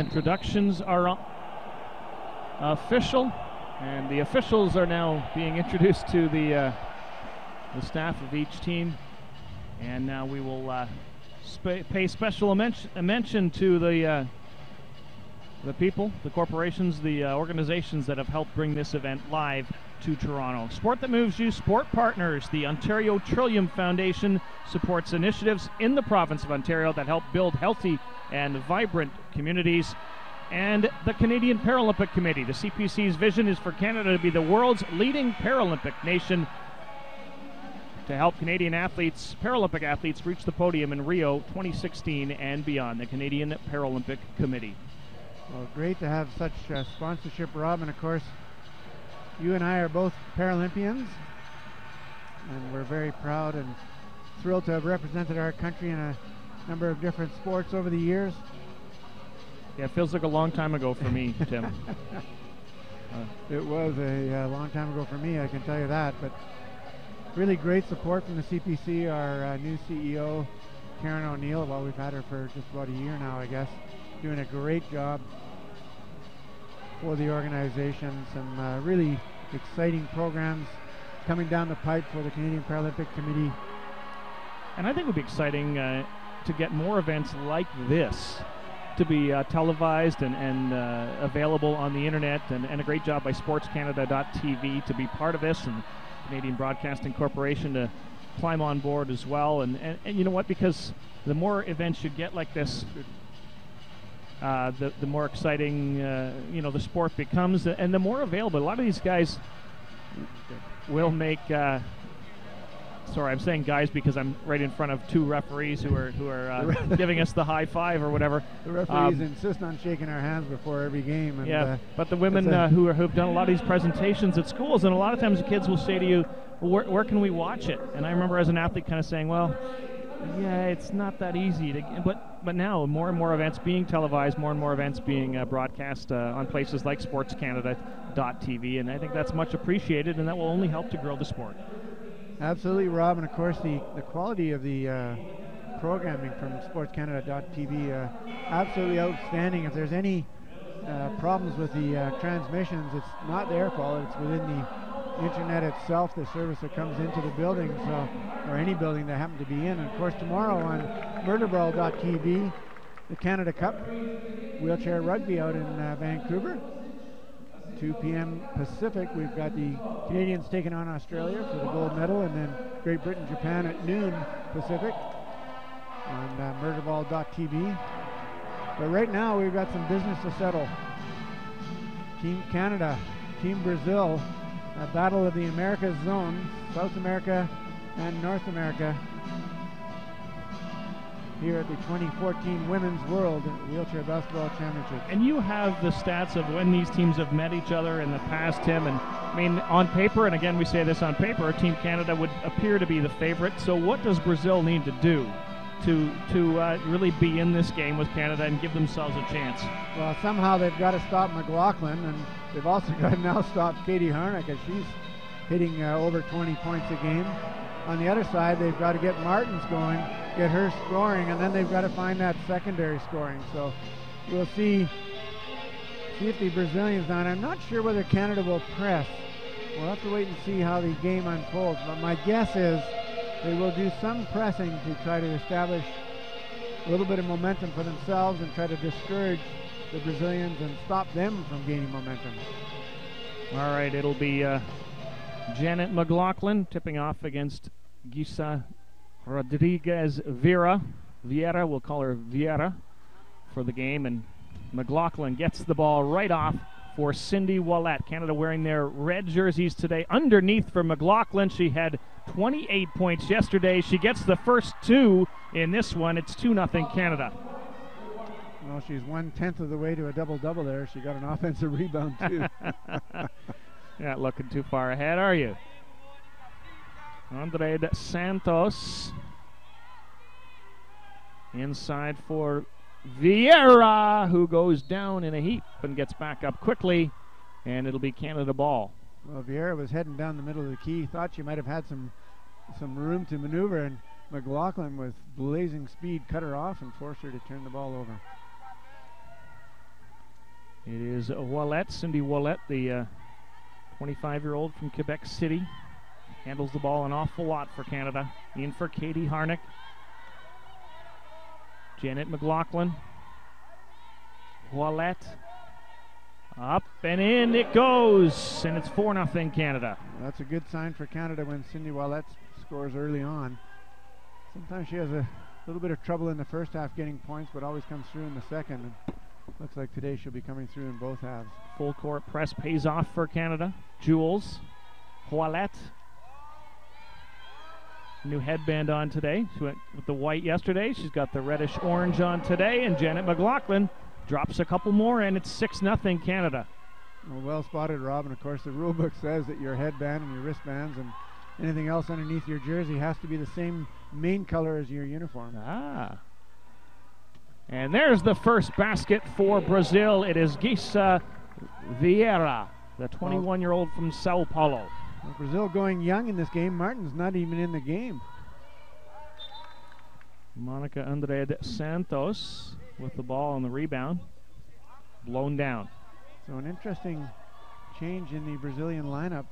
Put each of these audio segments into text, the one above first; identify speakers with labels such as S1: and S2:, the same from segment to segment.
S1: introductions are official, and the officials are now being introduced to the staff of each team. And now we will pay special mention to the people, the corporations, the organizations that have helped bring this event live to Toronto. Sport that moves you, sport partners. The Ontario Trillium Foundation supports initiatives in the province of Ontario that help build healthy and vibrant communities. And the Canadian Paralympic Committee. The CPC's vision is for Canada to be the world's leading Paralympic nation, to help Canadian athletes, Paralympic athletes, reach the podium in Rio 2016 and beyond. The Canadian Paralympic Committee.
S2: Well, great to have such sponsorship, Rob, and of course, you and I are both Paralympians, and we're very proud and thrilled to have represented our country in a number of different sports over the years.
S1: Yeah, it feels like a long time ago for me, Tim.
S2: It was a long time ago for me, I can tell you that, but really great support from the CPC, our new CEO, Karen O'Neill. Well, we've had her for just about a year now, I guess, doing a great job for the organization. Some really exciting programs coming down the pipe for the Canadian Paralympic Committee.
S1: And I think it would be exciting to get more events like this to be televised and available on the internet, and a great job by sportscanada.tv to be part of this, and Canadian Broadcasting Corporation to climb on board as well. And you know what, because the more events you get like this, the more exciting the sport becomes, and the more available. A lot of these guys will make sorry, I'm saying guys because I'm right in front of two referees who are giving us the high five or whatever.
S2: The referees insist on shaking our hands before every game. And
S1: yeah, but the women who've done a lot of these presentations at schools, and a lot of times the kids will say to you, where can we watch it? And I remember as an athlete kind of saying, well, yeah, it's not that easy to, but now more and more events being televised, more and more events being broadcast on places like sportscanada.tv, and I think that's much appreciated, and that will only help to grow the sport.
S2: Absolutely, Rob, and of course the quality of the programming from sportscanada.tv absolutely outstanding. If there's any problems with the transmissions, it's not their fault. It's within the internet itself, the service that comes into the building, or any building they happen to be in. And of course, tomorrow on murderball.tv, the Canada Cup wheelchair rugby out in Vancouver. 2 p.m. Pacific, we've got the Canadians taking on Australia for the gold medal, and then Great Britain, Japan at noon Pacific on murderball.tv. But right now, we've got some business to settle. Team Canada, Team Brazil, a battle of the Americas zone, South America and North America, here at the 2014 Women's World Wheelchair Basketball Championship.
S1: And you have the stats of when these teams have met each other in the past, Tim. And I mean, on paper, and again we say this on paper, Team Canada would appear to be the favorite. So what does Brazil need to do to really be in this game with Canada and give themselves a chance?
S2: Well, somehow they've got to stop McLaughlin, and they've also got to now stop Katie Harnick, as she's hitting over 20 points a game. On the other side, they've got to get Martins going, get her scoring, and then they've got to find that secondary scoring. So we'll see if the Brazilians now, and I'm not sure whether Canada will press. We'll have to wait and see how the game unfolds, but my guess is they will do some pressing to try to establish a little bit of momentum for themselves and try to discourage the Brazilians and stop them from gaining momentum.
S1: All right, it'll be Janet McLaughlin tipping off against Gisa Rodriguez Vieira, we'll call her Vieira for the game, and McLaughlin gets the ball right off for Cindy Ouellette. Canada wearing their red jerseys today. Underneath for McLaughlin, she had 28 points yesterday. She gets the first two in this one. It's 2-0 Canada.
S2: Well, she's 1/10 of the way to a double-double there. She got an offensive rebound, too.
S1: You're not looking too far ahead, are you? Andred Santos inside for Vieira, who goes down in a heap and gets back up quickly, and it'll be Canada ball.
S2: Well, Vieira was heading down the middle of the key. Thought she might have had some room to maneuver, and McLaughlin with blazing speed cut her off and forced her to turn the ball over.
S1: It is Ouellette, Cindy Ouellette, the 25-year-old from Quebec City. Handles the ball an awful lot for Canada. In for Katie Harnick. Janet McLaughlin. Ouellette. Up and in it goes, and it's 4-0 Canada.
S2: That's a good sign for Canada when Cindy Ouellette scores early on. Sometimes she has a little bit of trouble in the first half getting points, but always comes through in the second. And looks like today she'll be coming through in both halves.
S1: Full court press pays off for Canada. Jules. Ouellette. New headband on today. She went with the white yesterday. She's got the reddish orange on today, and Janet McLaughlin drops a couple more, and it's 6-0 Canada.
S2: Well spotted, Rob. And of course, the rule book says that your headband and your wristbands and anything else underneath your jersey has to be the same main color as your uniform.
S1: Ah. And there's the first basket for Brazil. It is Gisa Vieira, the 21-year-old from Sao Paulo.
S2: Well, Brazil going young in this game. Martin's not even in the game.
S1: Monica Andrade Santos with the ball on the rebound. Blown down.
S2: So an interesting change in the Brazilian lineup.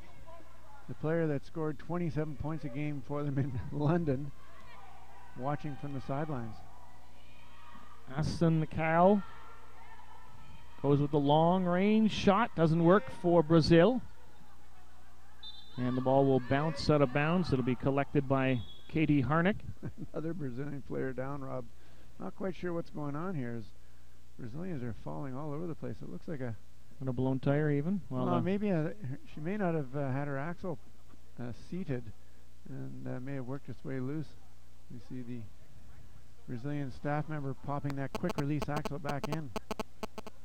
S2: The player that scored 27 points a game for them in London, watching from the sidelines.
S1: Aston Cal goes with the long range shot. Doesn't work for Brazil. And the ball will bounce out of bounds. It'll be collected by Katie Harnick.
S2: Another Brazilian player down, Rob. Not quite sure what's going on here. As Brazilians are falling all over the place. It looks like a
S1: blown tire even.
S2: Well, maybe she may not have had her axle seated and may have worked its way loose. You see the Brazilian staff member popping that quick release axle back in.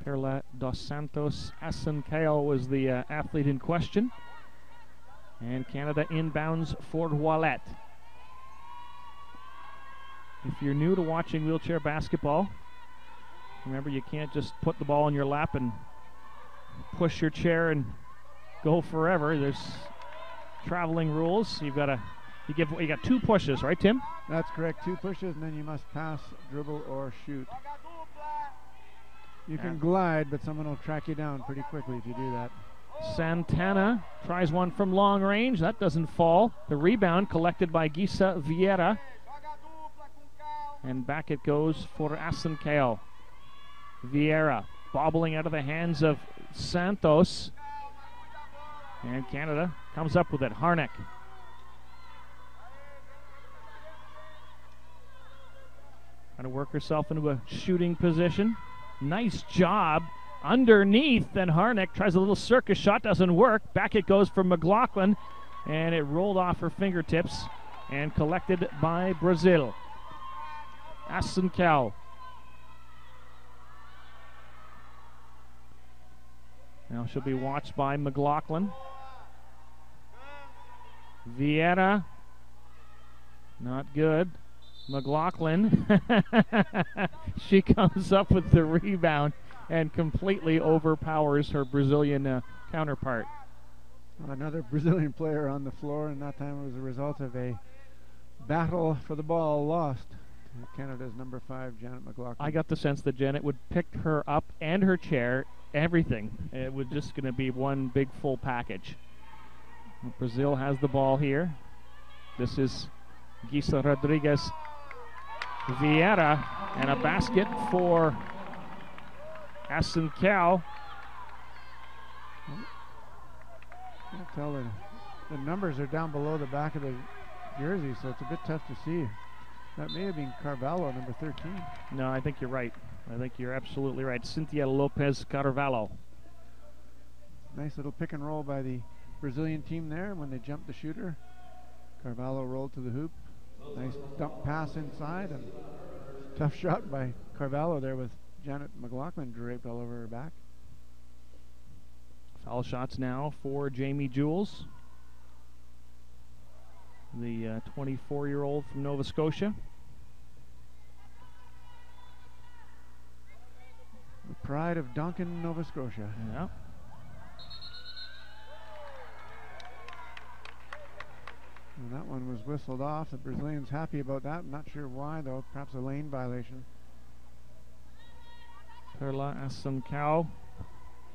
S1: Perla dos Santos Asancao was the athlete in question. And Canada inbounds for Ouellette. If you're new to watching wheelchair basketball, remember you can't just put the ball in your lap and push your chair and go forever. There's traveling rules. You got 2 pushes, right, Tim?
S2: That's correct. 2 pushes, and then you must pass, dribble, or shoot. You can glide, but someone will track you down pretty quickly if you do that.
S1: Santana tries one from long range. That doesn't fall. The rebound collected by Gisa Vieira. And back it goes for Asancao. Vieira bobbling out of the hands of Santos. And Canada comes up with it. Harnick. Trying to work herself into a shooting position. Nice job. Underneath, and Harnick tries a little circus shot, doesn't work. Back it goes for McLaughlin, and it rolled off her fingertips and collected by Brazil. Asancao. Now she'll be watched by McLaughlin. Vieira, not good. McLaughlin, she comes up with the rebound and completely overpowers her Brazilian counterpart.
S2: Another Brazilian player on the floor, and that time it was a result of a battle for the ball lost. Canada's number 5, Janet McLaughlin.
S1: I got the sense that Janet would pick her up and her chair, everything. It was just going to be one big full package. Brazil has the ball here. This is Gisa Rodriguez Vieira, and a basket for Asancao.
S2: I can't tell the numbers are down below the back of the jersey, so it's a bit tough to see. That may have been Carvalho, number 13.
S1: No, I think you're right. I think you're absolutely right. Cynthia Lopez Carvalho.
S2: Nice little pick and roll by the Brazilian team there when they jumped the shooter. Carvalho rolled to the hoop. Nice dump pass inside, and tough shot by Carvalho there with Janet McLaughlin draped all over her back.
S1: Foul shots now for Jamie Jules, the 24-year-old from Nova Scotia.
S2: The pride of Duncan, Nova Scotia.
S1: Yeah.
S2: And that one was whistled off. The Brazilians happy about that. I'm not sure why, though. Perhaps a lane violation.
S1: Perla Asancao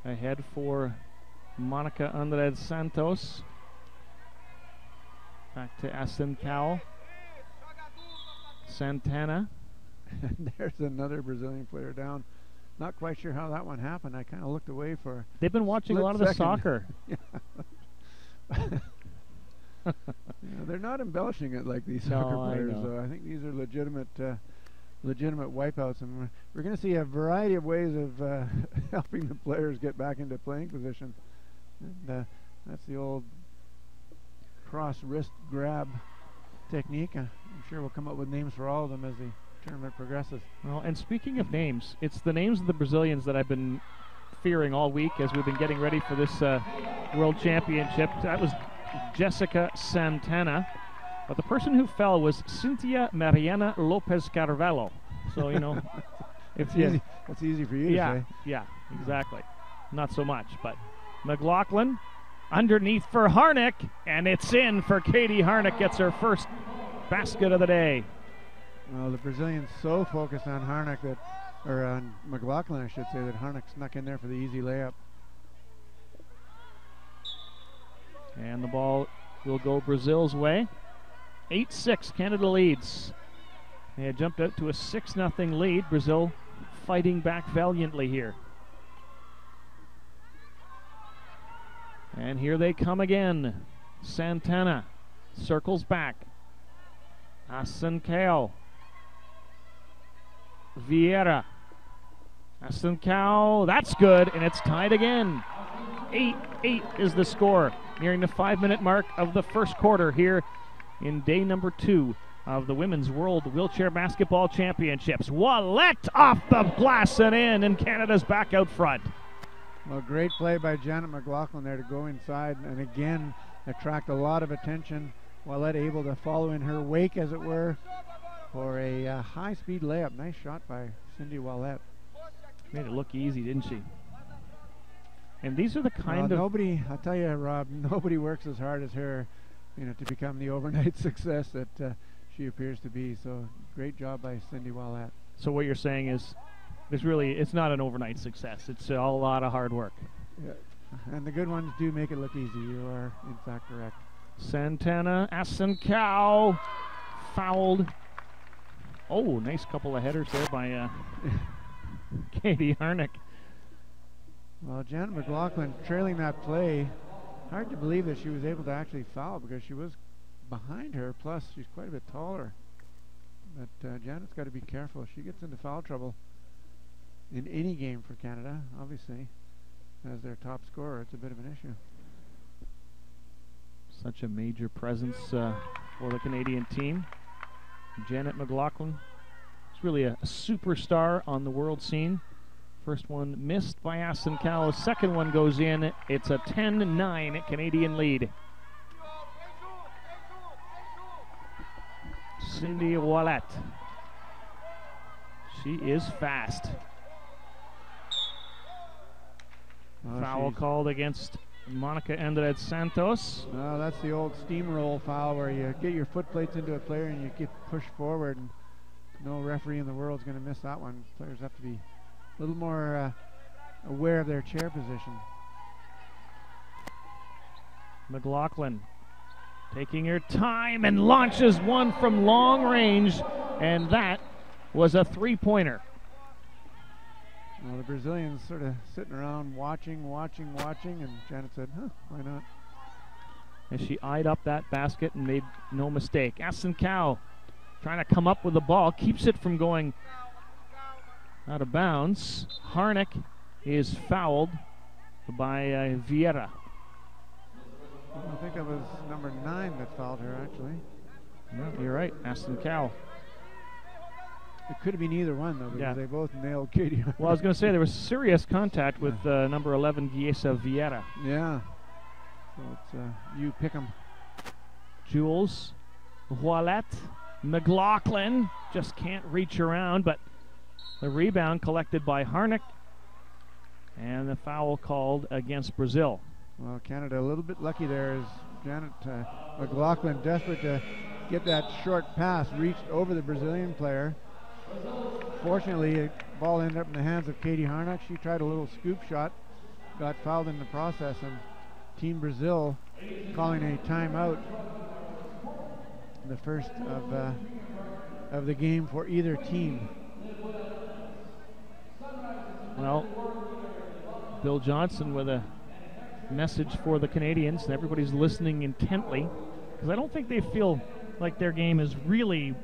S1: ahead for Monica Andrade Santos. Back to Asencao. Santana.
S2: There's another Brazilian player down. Not quite sure how that one happened. I kind of looked away for.
S1: They've been watching a lot of the soccer.
S2: They're not embellishing it like these
S1: No,
S2: soccer players,
S1: I know.
S2: though. I think these are legitimate wipeouts, and we're going to see a variety of ways of helping the players get back into playing position. And that's the old cross wrist grab technique. I'm sure we'll come up with names for all of them as the tournament progresses.
S1: Well, and speaking of names, it's the names of the Brazilians that I've been fearing all week as we've been getting ready for this World Championship. That was Jessica Santana, but the person who fell was Cynthia Mariana Lopez Carvalho. So, you know,
S2: that's easy for you to say.
S1: Yeah, exactly. Not so much, but McLaughlin underneath for Harnick, and it's in for Katie Harnick. Gets her first basket of the day.
S2: Well, the Brazilians so focused on Harnick that, or on McLaughlin, I should say, that Harnick snuck in there for the easy layup.
S1: And the ball will go Brazil's way. 8-6, Canada leads. They had jumped out to a 6-0 lead. Brazil fighting back valiantly here. And here they come again. Santana circles back. Asencao. Vieira. Asencao, that's good, and it's tied again. 8-8 is the score, nearing the 5-minute mark of the first quarter here in day number 2 of the Women's World Wheelchair Basketball Championships. Wallet off the glass and in, and Canada's back out front.
S2: Well, great play by Janet McLaughlin there to go inside and again attract a lot of attention. Wallet able to follow in her wake, as it were, for a high-speed layup. Nice shot by Cindy Wallet.
S1: She made it look easy, didn't she? And these are the kind of...
S2: Nobody, I'll tell you, Rob, nobody works as hard as her, to become the overnight success that she appears to be. So great job by Cindy Wallet.
S1: So what you're saying is, it's not an overnight success. It's a lot of hard work.
S2: Yeah. And the good ones do make it look easy. You are, in fact, correct.
S1: Santana, Asencao, fouled. Oh, nice couple of headers there by Katie Harnick.
S2: Well, Janet McLaughlin trailing that play. Hard to believe that she was able to actually foul because she was behind her. Plus, she's quite a bit taller. But Janet's got to be careful. If she gets into foul trouble in any game for Canada, obviously, as their top scorer, it's a bit of an issue.
S1: Such a major presence for the Canadian team. Janet McLaughlin is really a superstar on the world scene. First one missed by Asencao. Second one goes in. It's a 10-9 Canadian lead. Cindy Wallet. She is fast. Foul called against Monica Andrade Santos.
S2: No, that's the old steamroll foul where you get your foot plates into a player and you get pushed forward, and no referee in the world is going to miss that one. Players have to be a little more aware of their chair position.
S1: McLaughlin taking her time and launches one from long range, and that was a three-pointer.
S2: Well, the Brazilians sort of sitting around watching, and Janet said, why not?
S1: As she eyed up that basket and made no mistake. Asencao trying to come up with the ball, keeps it from going out of bounds. Harnick is fouled by Vieira.
S2: I think that was number 9 that fouled her, actually.
S1: No, you're right, Asencao.
S2: It could have been either one, though, because they both nailed Katie.
S1: Well, I was going to say there was serious contact with number 11, Giesa Vieira.
S2: Yeah. So it's you pick 'em.
S1: Jules, Wallet, McLaughlin just can't reach around, but the rebound collected by Harnick, and the foul called against Brazil.
S2: Well, Canada a little bit lucky there as Janet McLaughlin, desperate to get that short pass, reached over the Brazilian player. Fortunately, the ball ended up in the hands of Katie Harnick. She tried a little scoop shot, got fouled in the process, and Team Brazil calling a timeout, the first of the game for either team.
S1: Well, Bill Johnson with a message for the Canadians, and everybody's listening intently, because I don't think they feel like their game is really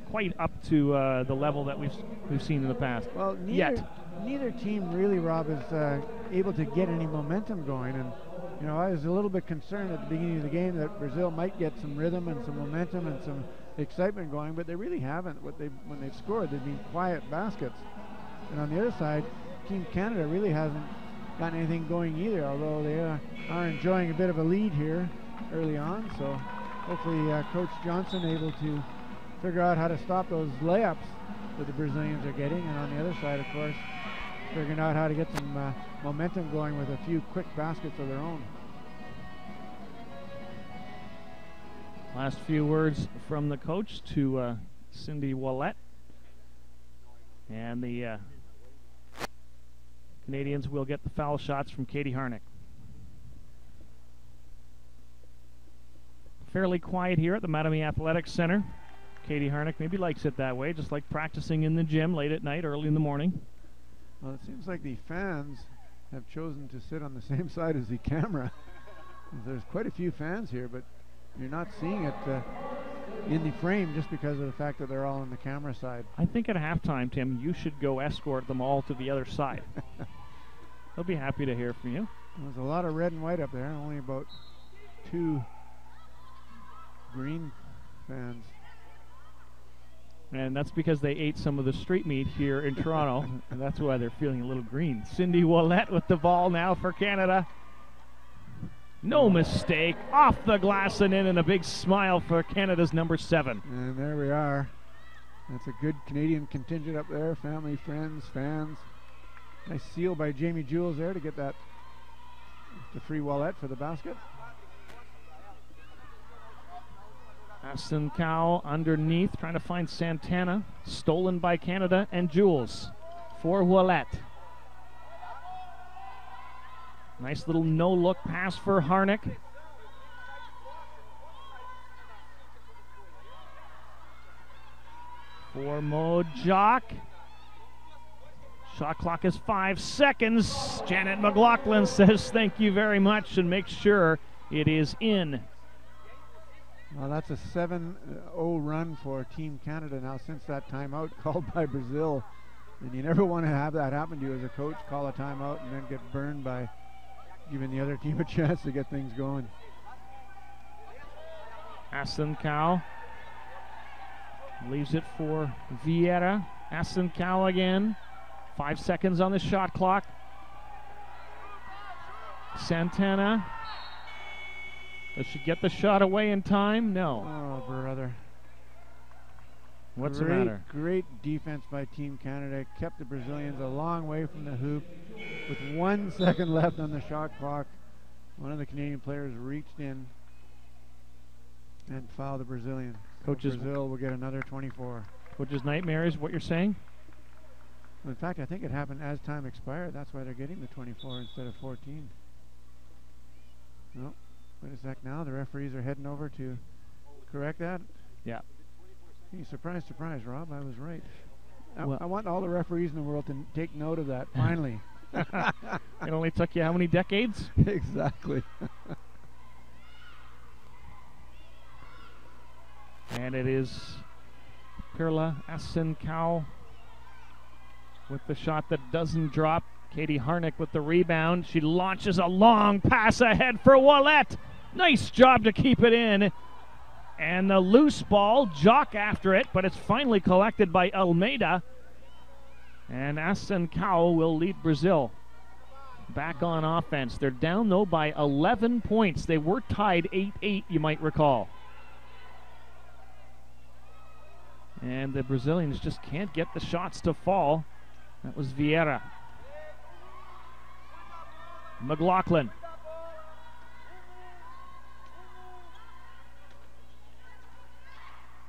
S1: quite up to the level that we've seen in the past.
S2: Well, neither team really, Rob, is able to get any momentum going, and you know, I was a little bit concerned at the beginning of the game that Brazil might get some rhythm and some momentum and some excitement going, but they really haven't. When they've scored, they've been quiet baskets. And on the other side, Team Canada really hasn't gotten anything going either, although they are enjoying a bit of a lead here early on. So hopefully Coach Johnson able to figure out how to stop those layups that the Brazilians are getting, and on the other side, of course, figuring out how to get some momentum going with a few quick baskets of their own.
S1: Last few words from the coach to Cindy Ouellette. And the Canadians will get the foul shots from Katie Harnick. Fairly quiet here at the Mattamy Athletics Center. Katie Harnick maybe likes it that way, just like practicing in the gym late at night, early in the morning.
S2: Well, it seems like the fans have chosen to sit on the same side as the camera. There's quite a few fans here, but you're not seeing it in the frame just because of the fact that they're all on the camera side.
S1: I think at halftime, Tim, you should go escort them all to the other side. They'll be happy to hear from you.
S2: There's a lot of red and white up there, only about 2 green fans.
S1: And that's because they ate some of the street meat here in Toronto, and that's why they're feeling a little green. Cindy Ouellette with the ball now for Canada. No mistake, off the glass and in, and a big smile for Canada's number 7.
S2: And there we are. That's a good Canadian contingent up there, family, friends, fans. Nice seal by Jamie Jules there to get that to free Ouellette for the basket.
S1: Aston Cow underneath, trying to find Santana. Stolen by Canada, and Jules for Ouellette. Nice little no-look pass for Harnick. For Mo Jock. Shot clock is 5 seconds. Janet McLaughlin says thank you very much and makes sure it is in.
S2: Well, that's a 7-0 run for Team Canada now since that timeout called by Brazil. And you never want to have that happen to you as a coach, call a timeout and then get burned by giving the other team a chance to get things going.
S1: Aston Cow leaves it for Vieira. Aston Cow again. 5 seconds on the shot clock. Santana. Does she get the shot away in time? No.
S2: Oh, brother.
S1: What's the matter?
S2: Great defense by Team Canada. Kept the Brazilians a long way from the hoop. With 1 second left on the shot clock, one of the Canadian players reached in and fouled the Brazilian.
S1: Coach's
S2: Brazil will get another 24.
S1: Coach's nightmare is what you're saying?
S2: In fact, I think it happened as time expired. That's why they're getting the 24 instead of 14. No. Wait a sec now. The referees are heading over to correct that.
S1: Yeah.
S2: Hey, surprise, surprise, Rob. I was right.
S1: Well,
S2: I want all the referees in the world to take note of that, finally.
S1: It only took you how many decades?
S2: Exactly.
S1: And it is Perla Aston-Cow with the shot that doesn't drop. Katie Harnick with the rebound. She launches a long pass ahead for Ouellette. Nice job to keep it in. And the loose ball, Jock after it, but it's finally collected by Almeida. And Aston-Cow will lead Brazil back on offense. They're down, though, by 11 points. They were tied 8-8, you might recall. And the Brazilians just can't get the shots to fall. That was Vieira. McLaughlin.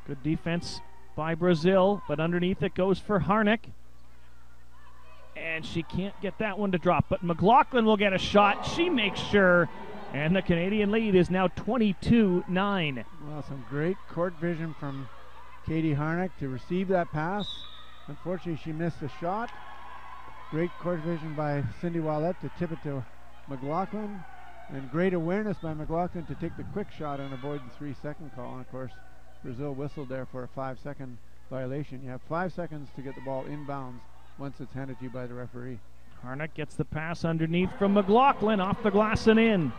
S1: Good defense by Brazil, but underneath it goes for Harnick. And she can't get that one to drop, but McLaughlin will get a shot. She makes sure, and the Canadian lead is now 22-9.
S2: Well, some great court vision from Katie Harnick to receive that pass. Unfortunately, she missed the shot. Great court vision by Cindy Wallette to tip it to McLaughlin, and great awareness by McLaughlin to take the quick shot and avoid the 3-second call. And of course, Brazil whistled there for a 5-second violation. You have 5 seconds to get the ball inbounds once it's handed to you by the referee.
S1: Harnick gets the pass underneath from McLaughlin, off the glass and in.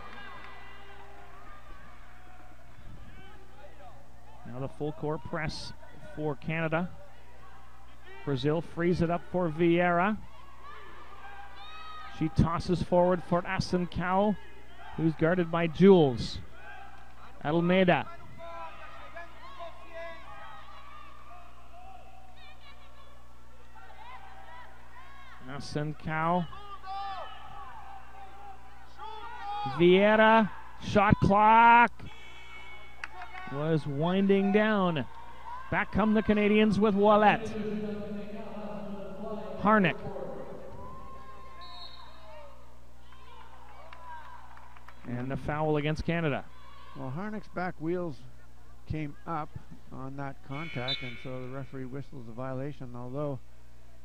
S1: Now the full court press for Canada. Brazil frees it up for Vieira. She tosses forward for Asencao, who's guarded by Jules. Almeida. Asencao. Vieira. Shot clock was winding down. Back come the Canadians with Wallette. Harnick. And the foul against Canada.
S2: Well, Harnick's back wheels came up on that contact, and so the referee whistles a violation, although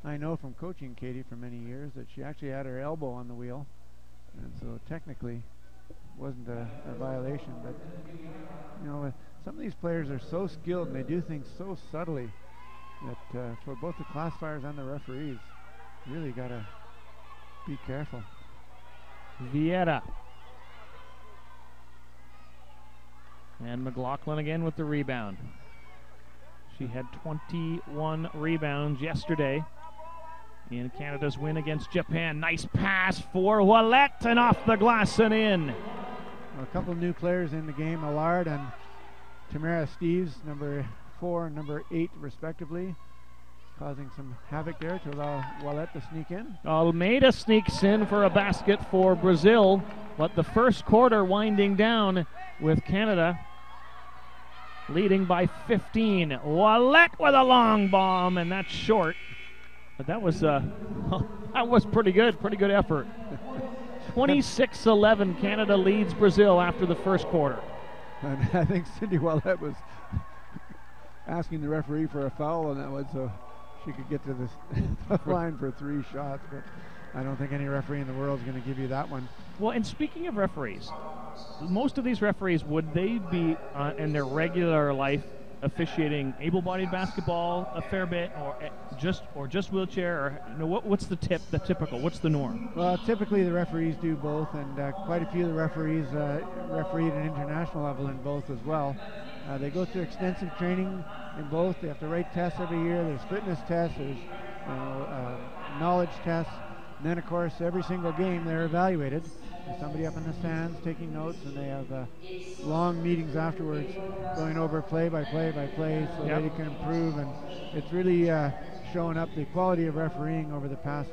S2: I know from coaching Katie for many years that she actually had her elbow on the wheel, and so technically wasn't a violation. But you know, some of these players are so skilled and they do things so subtly that for both the classifiers and the referees, really got to be careful.
S1: Vieira. And McLaughlin again with the rebound. She had 21 rebounds yesterday in Canada's win against Japan. Nice pass for Wallette, and off the glass and in.
S2: Well, a couple new players in the game, Allard and Tamara Steves, number 4 and number 8 respectively, causing some havoc there to allow Wallette to sneak in.
S1: Almeida sneaks in for a basket for Brazil, but the first quarter winding down with Canada leading by 15. Wallette with a long bomb, and that's short. But that was pretty good effort. 26-11, Canada leads Brazil after the first quarter.
S2: And I think Cindy Wallette was asking the referee for a foul on that one so she could get to the line for 3 shots, but I don't think any referee in the world is going to give you that one.
S1: Well, and speaking of referees, most of these referees, would they be in their regular life officiating able-bodied basketball a fair bit, or just wheelchair, or you know, what's the typical? What's the norm?
S2: Well, typically the referees do both, and quite a few of the referees referee at an international level in both as well. They go through extensive training in both. They have to write tests every year. There's fitness tests, there's knowledge tests, and then of course every single game they're evaluated. There's somebody up in the stands taking notes, and they have long meetings afterwards going over play by play so that they can improve, and it's really showing up. The quality of refereeing over the past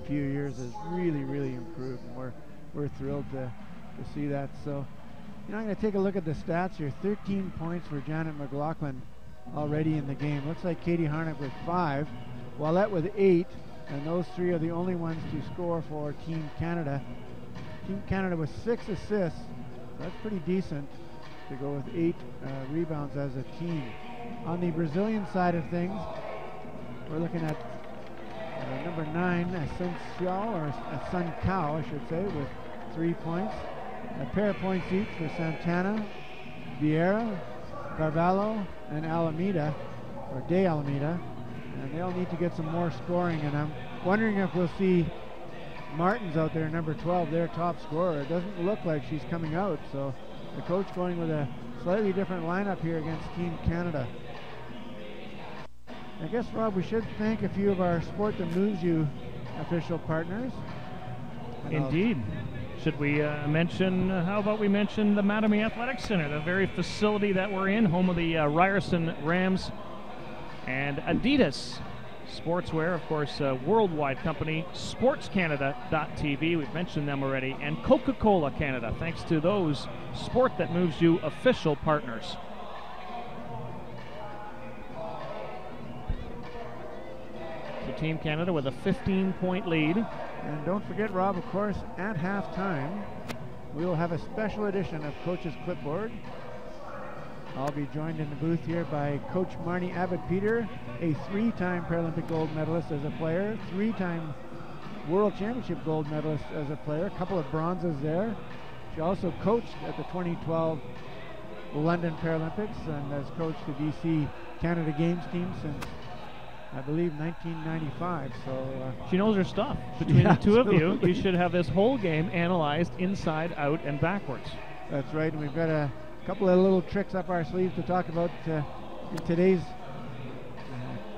S2: few years has really improved, and we're thrilled to see that. So I'm going to take a look at the stats here. 13 points for Janet McLaughlin already in the game. Looks like Katie Harnick with 5, Wallette with 8, and those 3 are the only ones to score for Team Canada. Team Canada with 6 assists. That's pretty decent to go with 8 rebounds as a team. On the Brazilian side of things, we're looking at number 9, Asencao, or Asencao, I should say, with 3 points. A pair of points each for Santana, Vieira, Carvalho, and Alameda, or De Alameda. And they'll need to get some more scoring, and I'm wondering if we'll see Martins out there, number 12, their top scorer. It doesn't look like she's coming out, so the coach going with a slightly different lineup here against Team Canada. I guess, Rob, we should thank a few of our Sport That Moves You official partners.
S1: Indeed. Should we mention, how about we mention the Mattamy Athletic Center, the very facility that we're in, home of the Ryerson Rams, and Adidas Sportswear, of course, a worldwide company, sportscanada.tv, we've mentioned them already, and Coca-Cola Canada, thanks to those Sport That Moves You official partners. So Team Canada with a 15-point lead.
S2: And don't forget, Rob, of course, at halftime, we will have a special edition of Coach's Clipboard. I'll be joined in the booth here by Coach Marnie Abbott-Peter, a 3-time Paralympic gold medalist as a player, 3-time World Championship gold medalist as a player, a couple of bronzes there. She also coached at the 2012 London Paralympics and has coached the BC Canada Games team since, I believe, 1995. So
S1: she knows her stuff. Between the two of you, you should have this whole game analyzed inside, out, and backwards.
S2: That's right, and we've got a couple of little tricks up our sleeves to talk about in today's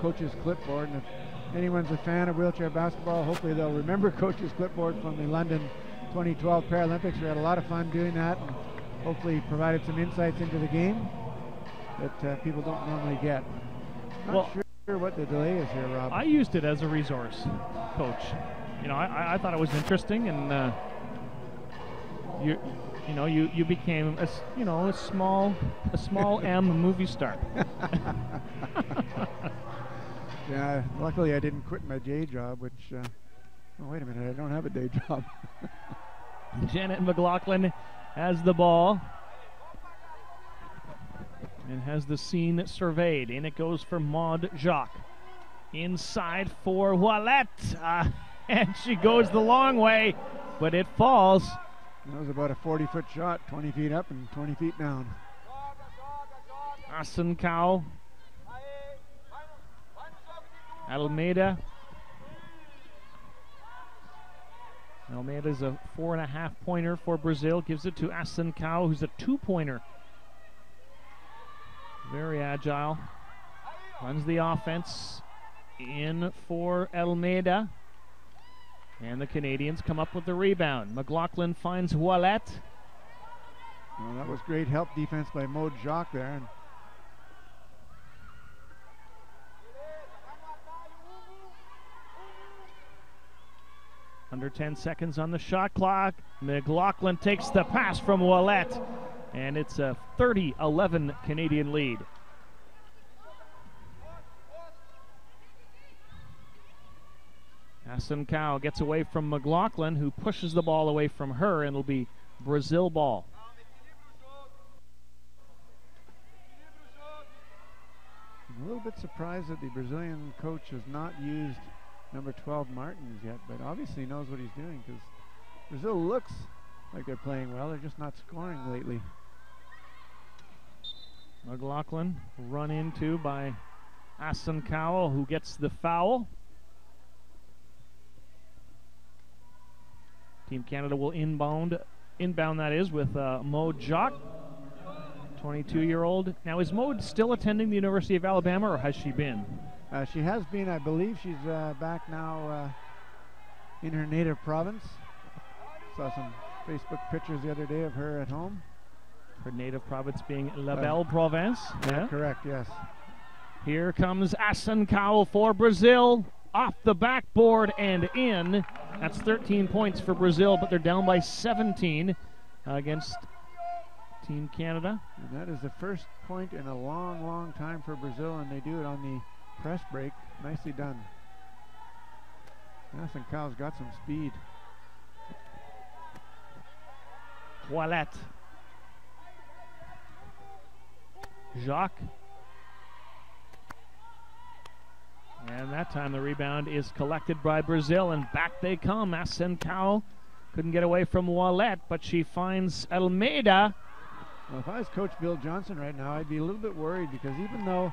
S2: Coach's Clipboard. And if anyone's a fan of wheelchair basketball, hopefully they'll remember Coach's Clipboard from the London 2012 Paralympics. We had a lot of fun doing that, and hopefully provided some insights into the game that people don't normally get. Not sure what the delay is here, Rob.
S1: I used it as a resource, Coach. You know, I thought it was interesting, and you became a small M movie star.
S2: Yeah, luckily I didn't quit my day job, which oh wait a minute, I don't have a day job.
S1: Janet McLaughlin has the ball and has the scene surveyed. In it goes for Maud Jacques. Inside for Ouellette. And she goes the long way, but it falls.
S2: That was about a 40-foot shot, 20 feet up and 20 feet down.
S1: Asencao. Almeida. Almeida's a 4.5-pointer for Brazil. Gives it to Asencao, who's a 2-pointer. Very agile. Runs the offense in for Almeida. And the Canadians come up with the rebound. McLaughlin finds Ouellette.
S2: Well, that was great help defense by Maud Jacques there. And
S1: under 10 seconds on the shot clock. McLaughlin takes the pass from Ouellette, and it's a 30-11 Canadian lead. Asencao gets away from McLaughlin, who pushes the ball away from her, and it'll be Brazil ball.
S2: I'm a little bit surprised that the Brazilian coach has not used number 12 Martins yet, but obviously knows what he's doing, because Brazil looks like they're playing well. They're just not scoring lately.
S1: McLaughlin run into by Asencao, who gets the foul. Team Canada will inbound that is, with Maud Jacques, 22-year-old. Now, is Maud still attending the University of Alabama, or has she been?
S2: She has been. I believe she's back now in her native province. Saw some Facebook pictures the other day of her at home.
S1: Her native province being La Belle Province.
S2: Yeah, correct, yes.
S1: Here comes Asencao for Brazil. Off the backboard and in. That's 13 points for Brazil, but they're down by 17 against Team Canada.
S2: And that is the first point in a long, long time for Brazil, and they do it on the press break. Nicely done. Asencao's got some speed.
S1: Ouellette. Jacques. And that time the rebound is collected by Brazil, and back they come. Asencao couldn't get away from Ouellette, but she finds Almeida.
S2: Well, if I was Coach Bill Johnson right now, I'd be a little bit worried, because even though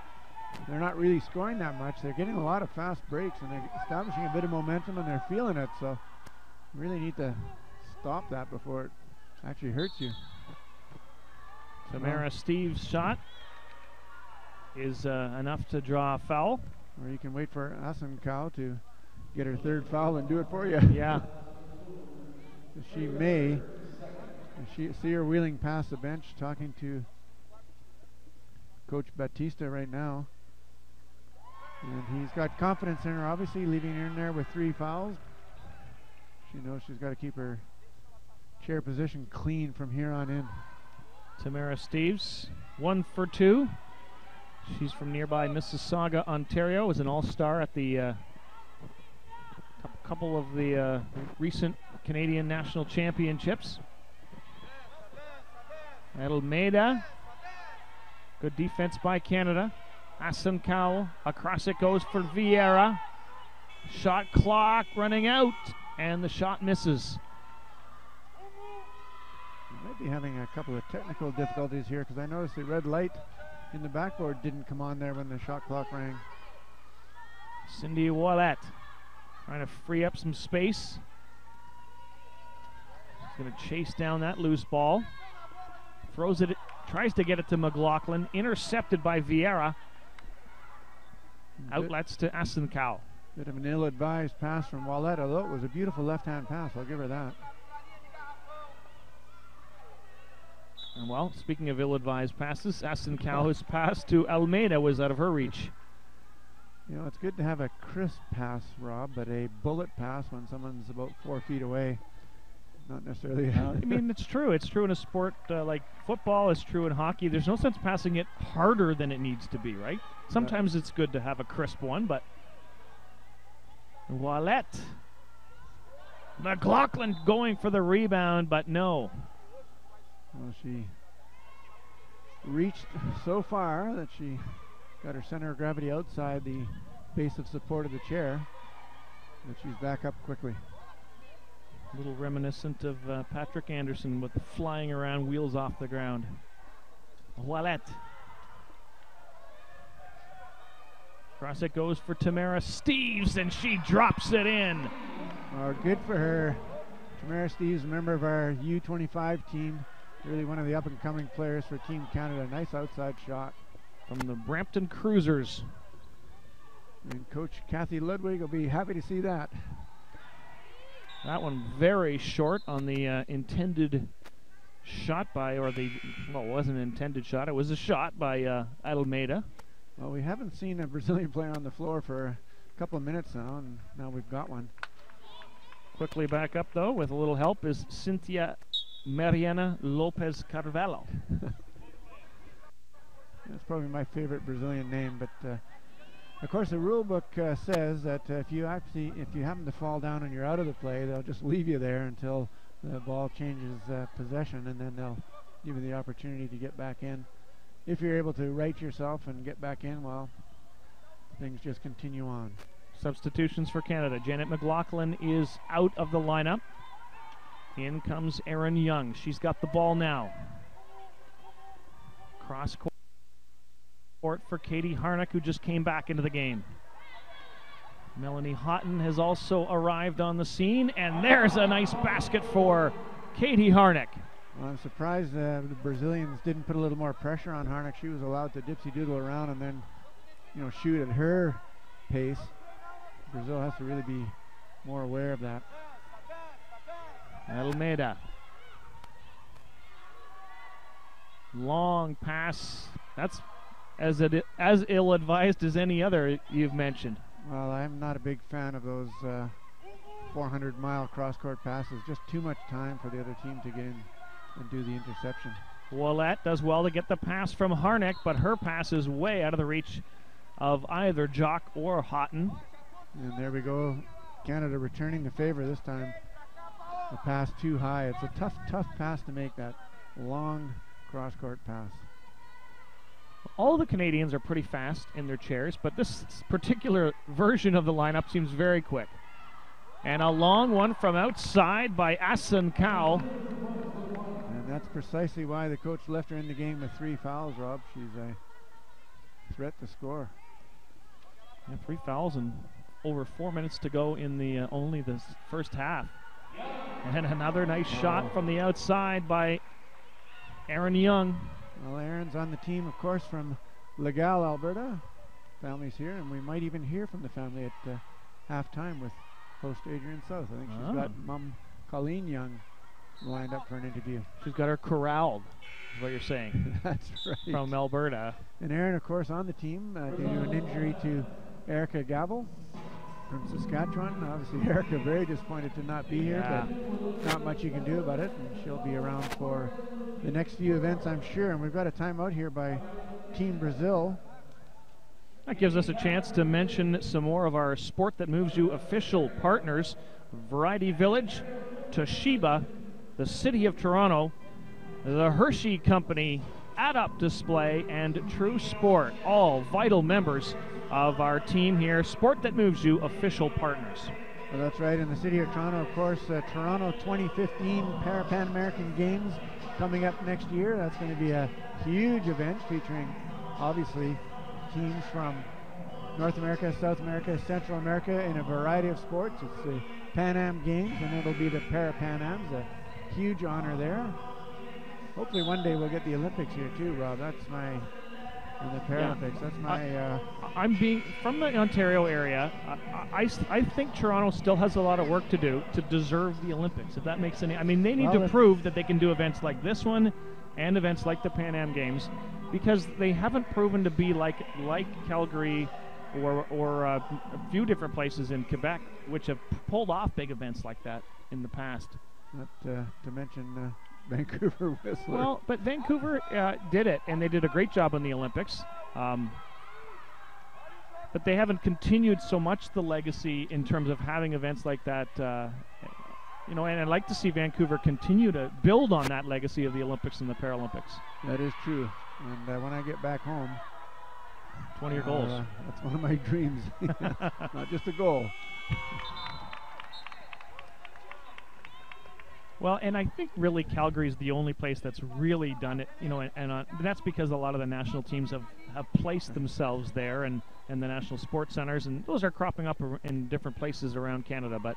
S2: they're not really scoring that much, they're getting a lot of fast breaks, and they're establishing a bit of momentum, and they're feeling it. So you really need to stop that before it actually hurts you.
S1: Tamara Steve's shot is enough to draw a foul.
S2: Or you can wait for Asencao to get her third foul and do it for you.
S1: Yeah.
S2: She may. See her wheeling past the bench, talking to Coach Batista right now. And he's got confidence in her, obviously, leaving her in there with 3 fouls. She knows she's got to keep her chair position clean from here on in.
S1: Tamara Steves, 1 for 2. She's from nearby Mississauga, Ontario. Was an all-star at the couple of the recent Canadian national championships. Almeida. Good defense by Canada. Asankao. Across it goes for Vieira. Shot clock running out, and the shot misses.
S2: We might be having a couple of technical difficulties here because I noticed the red light in the backboard didn't come on there when the shot clock rang.
S1: Cindy Ouellet trying to free up some space. She's going to chase down that loose ball. Throws it, tries to get it to McLaughlin. Intercepted by Vieira. Outlets to Asankao.
S2: Bit of an ill-advised pass from Ouellet, although it was a beautiful left-hand pass. I'll give her that.
S1: And well, speaking of ill-advised passes, Asankao's pass to Almeida was out of her reach.
S2: You know, it's good to have a crisp pass, Rob, but a bullet pass when someone's about 4 feet away, not necessarily.
S1: I mean, it's true. It's true in a sport like football. It's true in hockey. There's no sense passing it harder than it needs to be, right? Sometimes it's good to have a crisp one, but Ouellet. McLaughlin going for the rebound, but no.
S2: Well, she reached so far that she got her center of gravity outside the base of support of the chair, but she's back up quickly.
S1: A little reminiscent of Patrick Anderson with the flying around, wheels off the ground. Ouellet. Cross it goes for Tamara Steeves, and she drops it in.
S2: Good for her. Tamara Steeves, a member of our U25 team, really one of the up-and-coming players for Team Canada. Nice outside shot.
S1: From the Brampton Cruisers.
S2: And Coach Kathy Ludwig will be happy to see that.
S1: That one very short on the intended shot by, or the, well, it wasn't an intended shot. It was a shot by Almeida.
S2: Well, we haven't seen a Brazilian player on the floor for a couple of minutes now, and now we've got one.
S1: Quickly back up, though, with a little help is Cynthia Mariana Lopez Carvalho.
S2: That's probably my favorite Brazilian name, but of course the rule book says that if you happen to fall down and you're out of the play, they'll just leave you there until the ball changes possession, and then they'll give you the opportunity to get back in. If you're able to right yourself and get back in, well, things just continue on.
S1: Substitutions for Canada. Janet McLaughlin is out of the lineup. In comes Erin Young. She's got the ball now. Cross court for Katie Harnick, who just came back into the game. Melanie Houghton has also arrived on the scene, and there's a nice basket for Katie Harnick.
S2: Well, I'm surprised the Brazilians didn't put a little more pressure on Harnick. She was allowed to dipsy-doodle around and then, you know, shoot at her pace. Brazil has to really be more aware of that.
S1: Almeida. Long pass. That's as ill-advised as any other you've mentioned.
S2: Well, I'm not a big fan of those 400-mile cross-court passes. Just too much time for the other team to get in and do the interception.
S1: Ouellet does well to get the pass from Harnick, but her pass is way out of the reach of either Jock or Houghton.
S2: And there we go. Canada returning the favor this time. The pass too high. It's a tough pass to make, that long cross-court pass.
S1: All the Canadians are pretty fast in their chairs, but this particular version of the lineup seems very quick. And a long one from outside by Asankao.
S2: And that's precisely why the coach left her in the game with 3 fouls, Rob. She's a threat to score.
S1: Yeah, 3 fouls and over 4 minutes to go in the only the first half. And another nice shot from the outside by Erin Young.
S2: Well, Erin's on the team, of course, from Legal, Alberta. Family's here, and we might even hear from the family at halftime with host Adrian South. I think she's got Mom Colleen Young lined up for an interview. She's
S1: got her corralled, is what you're saying.
S2: That's right.
S1: From Alberta.
S2: And Erin, of course, on the team due to an injury to Erica Gavel from Saskatchewan. Obviously, Erica very disappointed to not be here, but not much you can do about it, and she'll be around for the next few events, I'm sure. And we've got a timeout here by Team Brazil.
S1: That gives us a chance to mention some more of our Sport That Moves You official partners: Variety Village, Toshiba, the City of Toronto, the Hershey Company, Add Up Display, and True Sport, all vital members of our team here. Sport That Moves You official partners.
S2: Well, that's right. In the City of Toronto, of course, Toronto 2015 Pan American Games coming up next year. That's going to be a huge event featuring, obviously, teams from North America, South America, Central America in a variety of sports. It's the Pan Am Games, and it'll be the Pan Ams, a huge honor there. Hopefully one day we'll get the Olympics here too, Rob. That's my, and the Paralympics. Yeah. That's my.
S1: I'm being from the Ontario area. I think Toronto still has a lot of work to do to deserve the Olympics. If that makes any, I mean, they need to prove that they can do events like this one, and events like the Pan Am Games, because they haven't proven to be like Calgary or a few different places in Quebec, which have pulled off big events like that in the past.
S2: Not to mention Vancouver Whistler.
S1: Well, but Vancouver did it, and they did a great job in the Olympics. But they haven't continued so much the legacy in terms of having events like that. You know, and I'd like to see Vancouver continue to build on that legacy of the Olympics and the Paralympics.
S2: That is true. And when I get back home,
S1: 20 goals.
S2: That's one of my dreams. Not just a goal.
S1: Well, and I think really Calgary is the only place that's really done it, you know, and that's because a lot of the national teams have placed themselves there, and the national sports centers, and those are cropping up in different places around Canada. But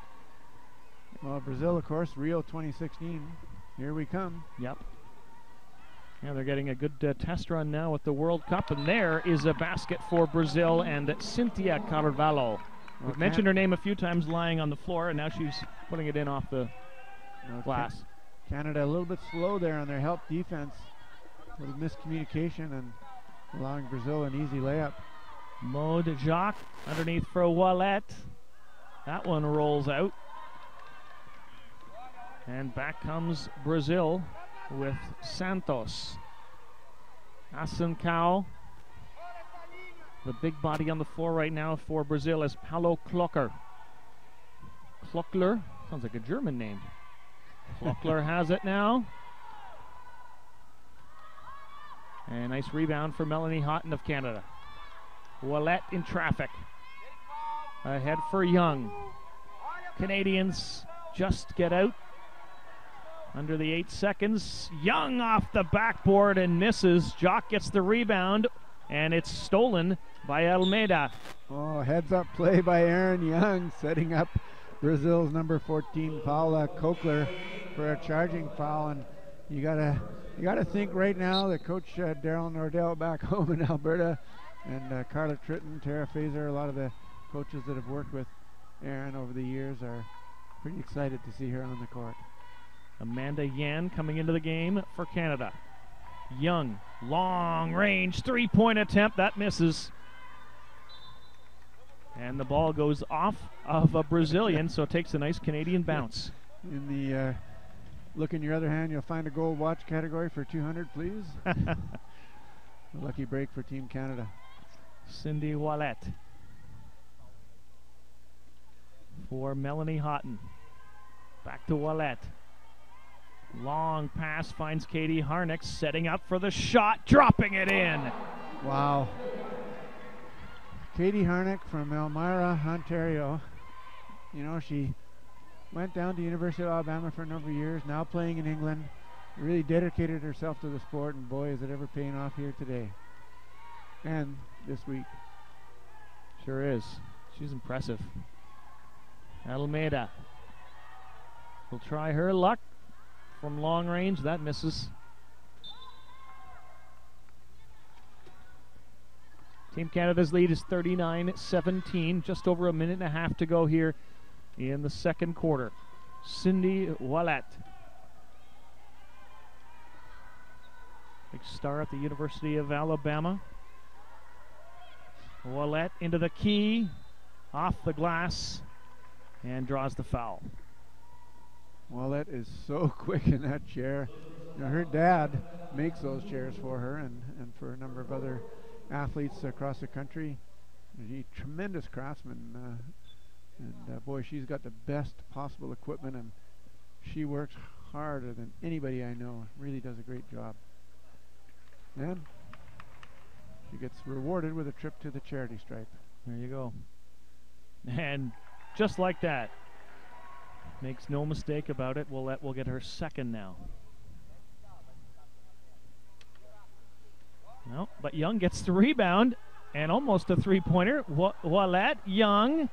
S2: well, Brazil, of course, Rio 2016, here we come.
S1: Yep. Yeah, they're getting a good test run now at the World Cup, and there is a basket for Brazil and Cynthia Carvalho. We've mentioned her name a few times lying on the floor, and now she's putting it in off the glass.
S2: Canada a little bit slow there on their help defense. A little miscommunication and allowing Brazil an easy layup.
S1: Maud Jacques underneath for Wallet. That one rolls out. And back comes Brazil with Santos. Asencao. The big body on the floor right now for Brazil is Paulo Klockler. Klockler, sounds like a German name. Klockler has it now. And a nice rebound for Melanie Houghton of Canada. Wallet in traffic. Ahead for Young. Canadians just get out. Under the 8 seconds. Young off the backboard and misses. Jock gets the rebound, and it's stolen by Almeida.
S2: Oh, heads up play by Aaron Young, setting up Brazil's number 14, Paula Kokler, for a charging foul. And you gotta think right now that Coach Daryl Nordell back home in Alberta, and Carla Tritton, Tara Fazer, a lot of the coaches that have worked with Aaron over the years are pretty excited to see her on the court.
S1: Amanda Yan coming into the game for Canada. Young, long range three-point attempt, that misses. And the ball goes off of a Brazilian, so it takes a nice Canadian bounce.
S2: In the look in your other hand, you'll find a gold watch category for 200, please. A lucky break for Team Canada.
S1: Cindy Wallet for Melanie Houghton. Back to Wallet. Long pass finds Katie Harnick, setting up for the shot, dropping it in.
S2: Wow. Katie Harnick from Elmira, Ontario. You know, she went down to University of Alabama for a number of years, now playing in England. Really dedicated herself to the sport, and boy, is it ever paying off here today. And this week.
S1: Sure is. She's impressive. Almeida will try her luck from long range. That misses. Team Canada's lead is 39-17. Just over a minute and a half to go here in the second quarter. Cindy Wallet. Big star at the University of Alabama. Wallet into the key. Off the glass. And draws the foul.
S2: Wallet is so quick in that chair. You know, her dad makes those chairs for her and for a number of other athletes across the country. She's a tremendous craftsman, and boy, she's got the best possible equipment, and she works harder than anybody I know. Really does a great job. And she gets rewarded with a trip to the charity stripe.
S1: There you go. And just like that, makes no mistake about it, we'll get her second now. No, but Young gets the rebound and almost a three-pointer. Wallet, Young,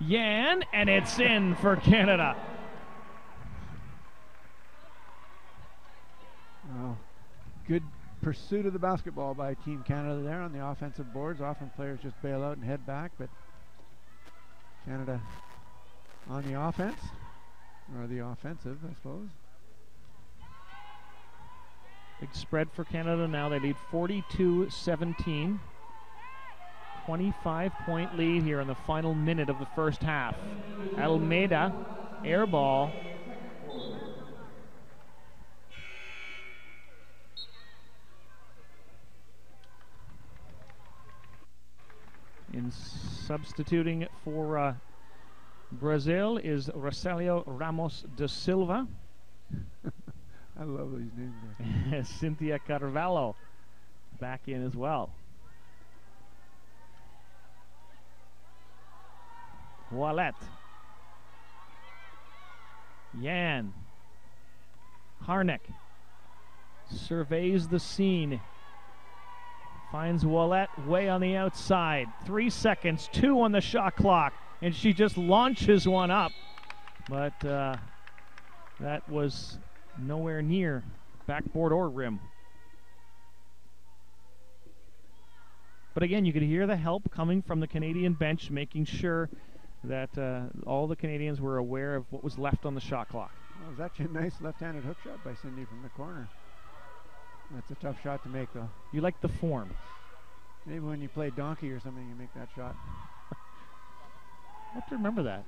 S1: Yan, and it's in for Canada.
S2: Well, good pursuit of the basketball by Team Canada there on the offensive boards. Often players just bail out and head back, but Canada on the offense, or the offensive, I suppose.
S1: Big spread for Canada now. They lead 42-17. 25-point lead here in the final minute of the first half. Almeida, air ball. In substituting for Brazil is Rogelio Ramos da Silva.
S2: I love these names.
S1: Cynthia Carvalho back in as well. Wallet. Yan. Harnick surveys the scene. Finds Wallet way on the outside. 3 seconds, 2 on the shot clock, and she just launches one up. But that was nowhere near backboard or rim. But again, you could hear the help coming from the Canadian bench, making sure that all the Canadians were aware of what was left on the shot clock.
S2: Well, it was actually a nice left-handed hook shot by Cindy from the corner. That's a tough shot to make, though.
S1: You like the form.
S2: Maybe when you play donkey or something, you make that shot.
S1: I have to remember that.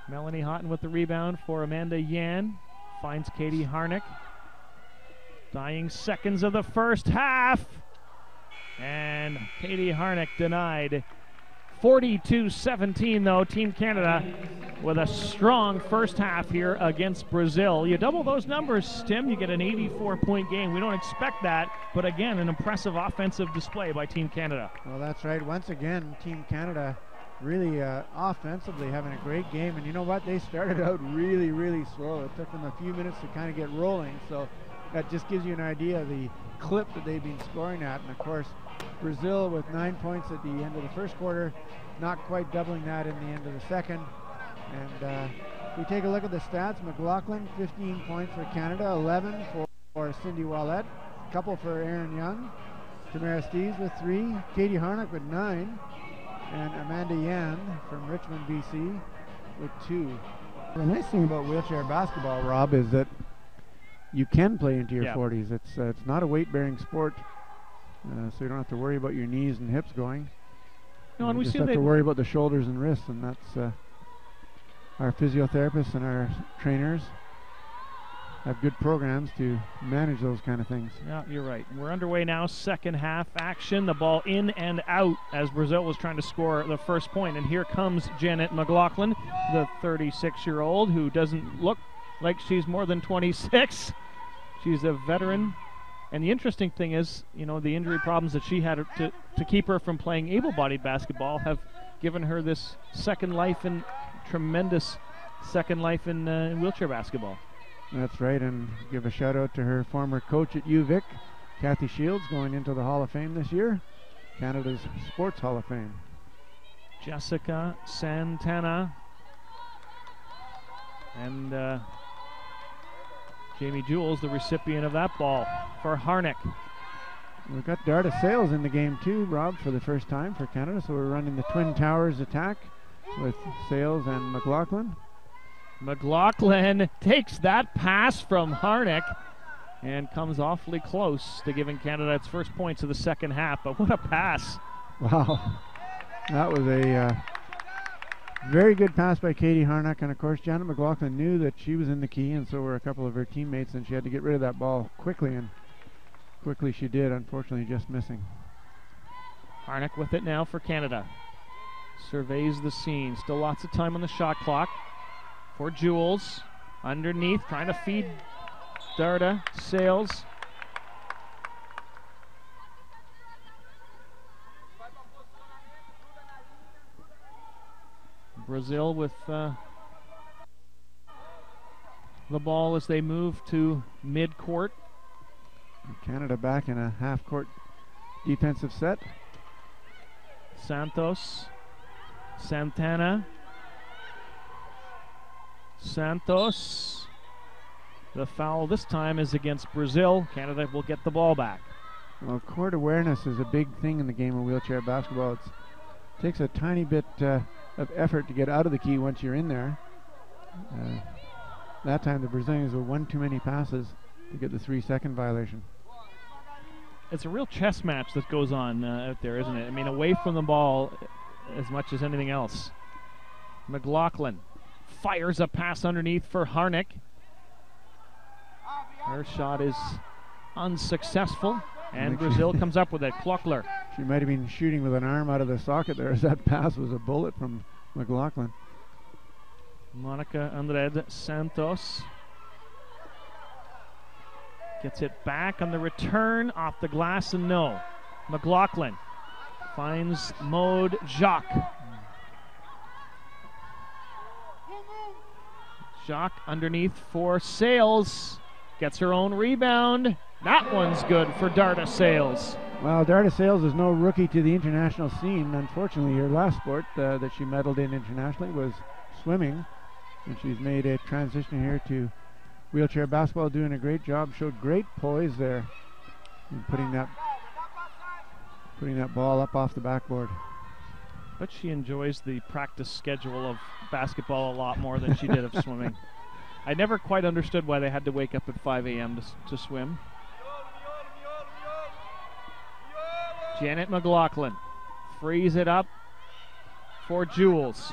S1: Melanie Houghton with the rebound for Amanda Yan. Finds Katie Harnick. Dying seconds of the first half. And Katie Harnick denied. 42-17 though, Team Canada with a strong first half here against Brazil. You double those numbers, Tim, you get an 84-point game. We don't expect that, but again, an impressive offensive display by Team Canada.
S2: Well, that's right. Once again, Team Canada really offensively having a great game. And you know what? They started out really, really slow. It took them a few minutes to kind of get rolling. So that just gives you an idea of the clip that they've been scoring at. And of course, Brazil with 9 points at the end of the first quarter, not quite doubling that in the end of the second. And if we take a look at the stats, McLaughlin, 15 points for Canada, 11 for Cindy Wallet, a couple for Erin Young, Tamara Steeves with 3, Katie Harnick with 9, and Amanda Yan from Richmond, BC with 2. The nice thing about wheelchair basketball, Rob, is that you can play into your 40s. It's not a weight-bearing sport, so you don't have to worry about your knees and hips going.
S1: No, and we
S2: just
S1: see
S2: have to worry about the shoulders and wrists, and that's our physiotherapists and our trainers have good programs to manage those kind of things.
S1: Yeah, you're right. We're underway now, second half action. The ball in and out as Brazil was trying to score the first point. And here comes Janet McLaughlin, the 36-year-old who doesn't look like she's more than 26. She's a veteran. And the interesting thing is, you know, the injury problems that she had to keep her from playing able-bodied basketball have given her this second life and tremendous second life in wheelchair basketball.
S2: That's right, and give a shout out to her former coach at UVic, Kathy Shields, going into the Hall of Fame this year, Canada's Sports Hall of Fame.
S1: Jessica Santana and Jamie Jules, the recipient of that ball for Harnick.
S2: We've got Darda Sales in the game too, Rob, for the first time for Canada, so we're running the Twin Towers attack with Sales and McLaughlin.
S1: McLaughlin takes that pass from Harnick and comes awfully close to giving Canada its first points of the second half. But what a pass.
S2: Wow. That was a very good pass by Katie Harnick. And, of course, Janet McLaughlin knew that she was in the key, and so were a couple of her teammates, and she had to get rid of that ball quickly, and quickly she did, unfortunately just missing.
S1: Harnick with it now for Canada. Surveys the scene. Still lots of time on the shot clock for Jules. Underneath, trying to feed Darda. Sales. Brazil with the ball as they move to mid-court.
S2: Canada back in a half-court defensive set.
S1: Santos. Santana. Santos. The foul this time is against Brazil. Canada will get the ball back.
S2: Well, court awareness is a big thing in the game of wheelchair basketball. It takes a tiny bit of effort to get out of the key once you're in there. That time the Brazilians were one too many passes to get the 3-second violation.
S1: It's a real chess match that goes on out there, isn't it? I mean, away from the ball as much as anything else. McLaughlin fires a pass underneath for Harnick. Her shot is unsuccessful, and Brazil comes up with it. Klockler.
S2: She might have been shooting with an arm out of the socket there, as that pass was a bullet from McLaughlin.
S1: Monica Andrade Santos gets it back on the return, off the glass, and no. McLaughlin finds Maud Jacques. Jacques underneath for Sales. Gets her own rebound. That one's good for Darda Sales.
S2: Well, Darda Sales is no rookie to the international scene. Unfortunately, her last sport that she medaled in internationally was swimming. And she's made a transition here to wheelchair basketball, doing a great job. Showed great poise there in putting that ball up off the backboard.
S1: But she enjoys the practice schedule of basketball a lot more than she did of swimming. I never quite understood why they had to wake up at 5 a.m. to swim. Janet McLaughlin frees it up for Jules.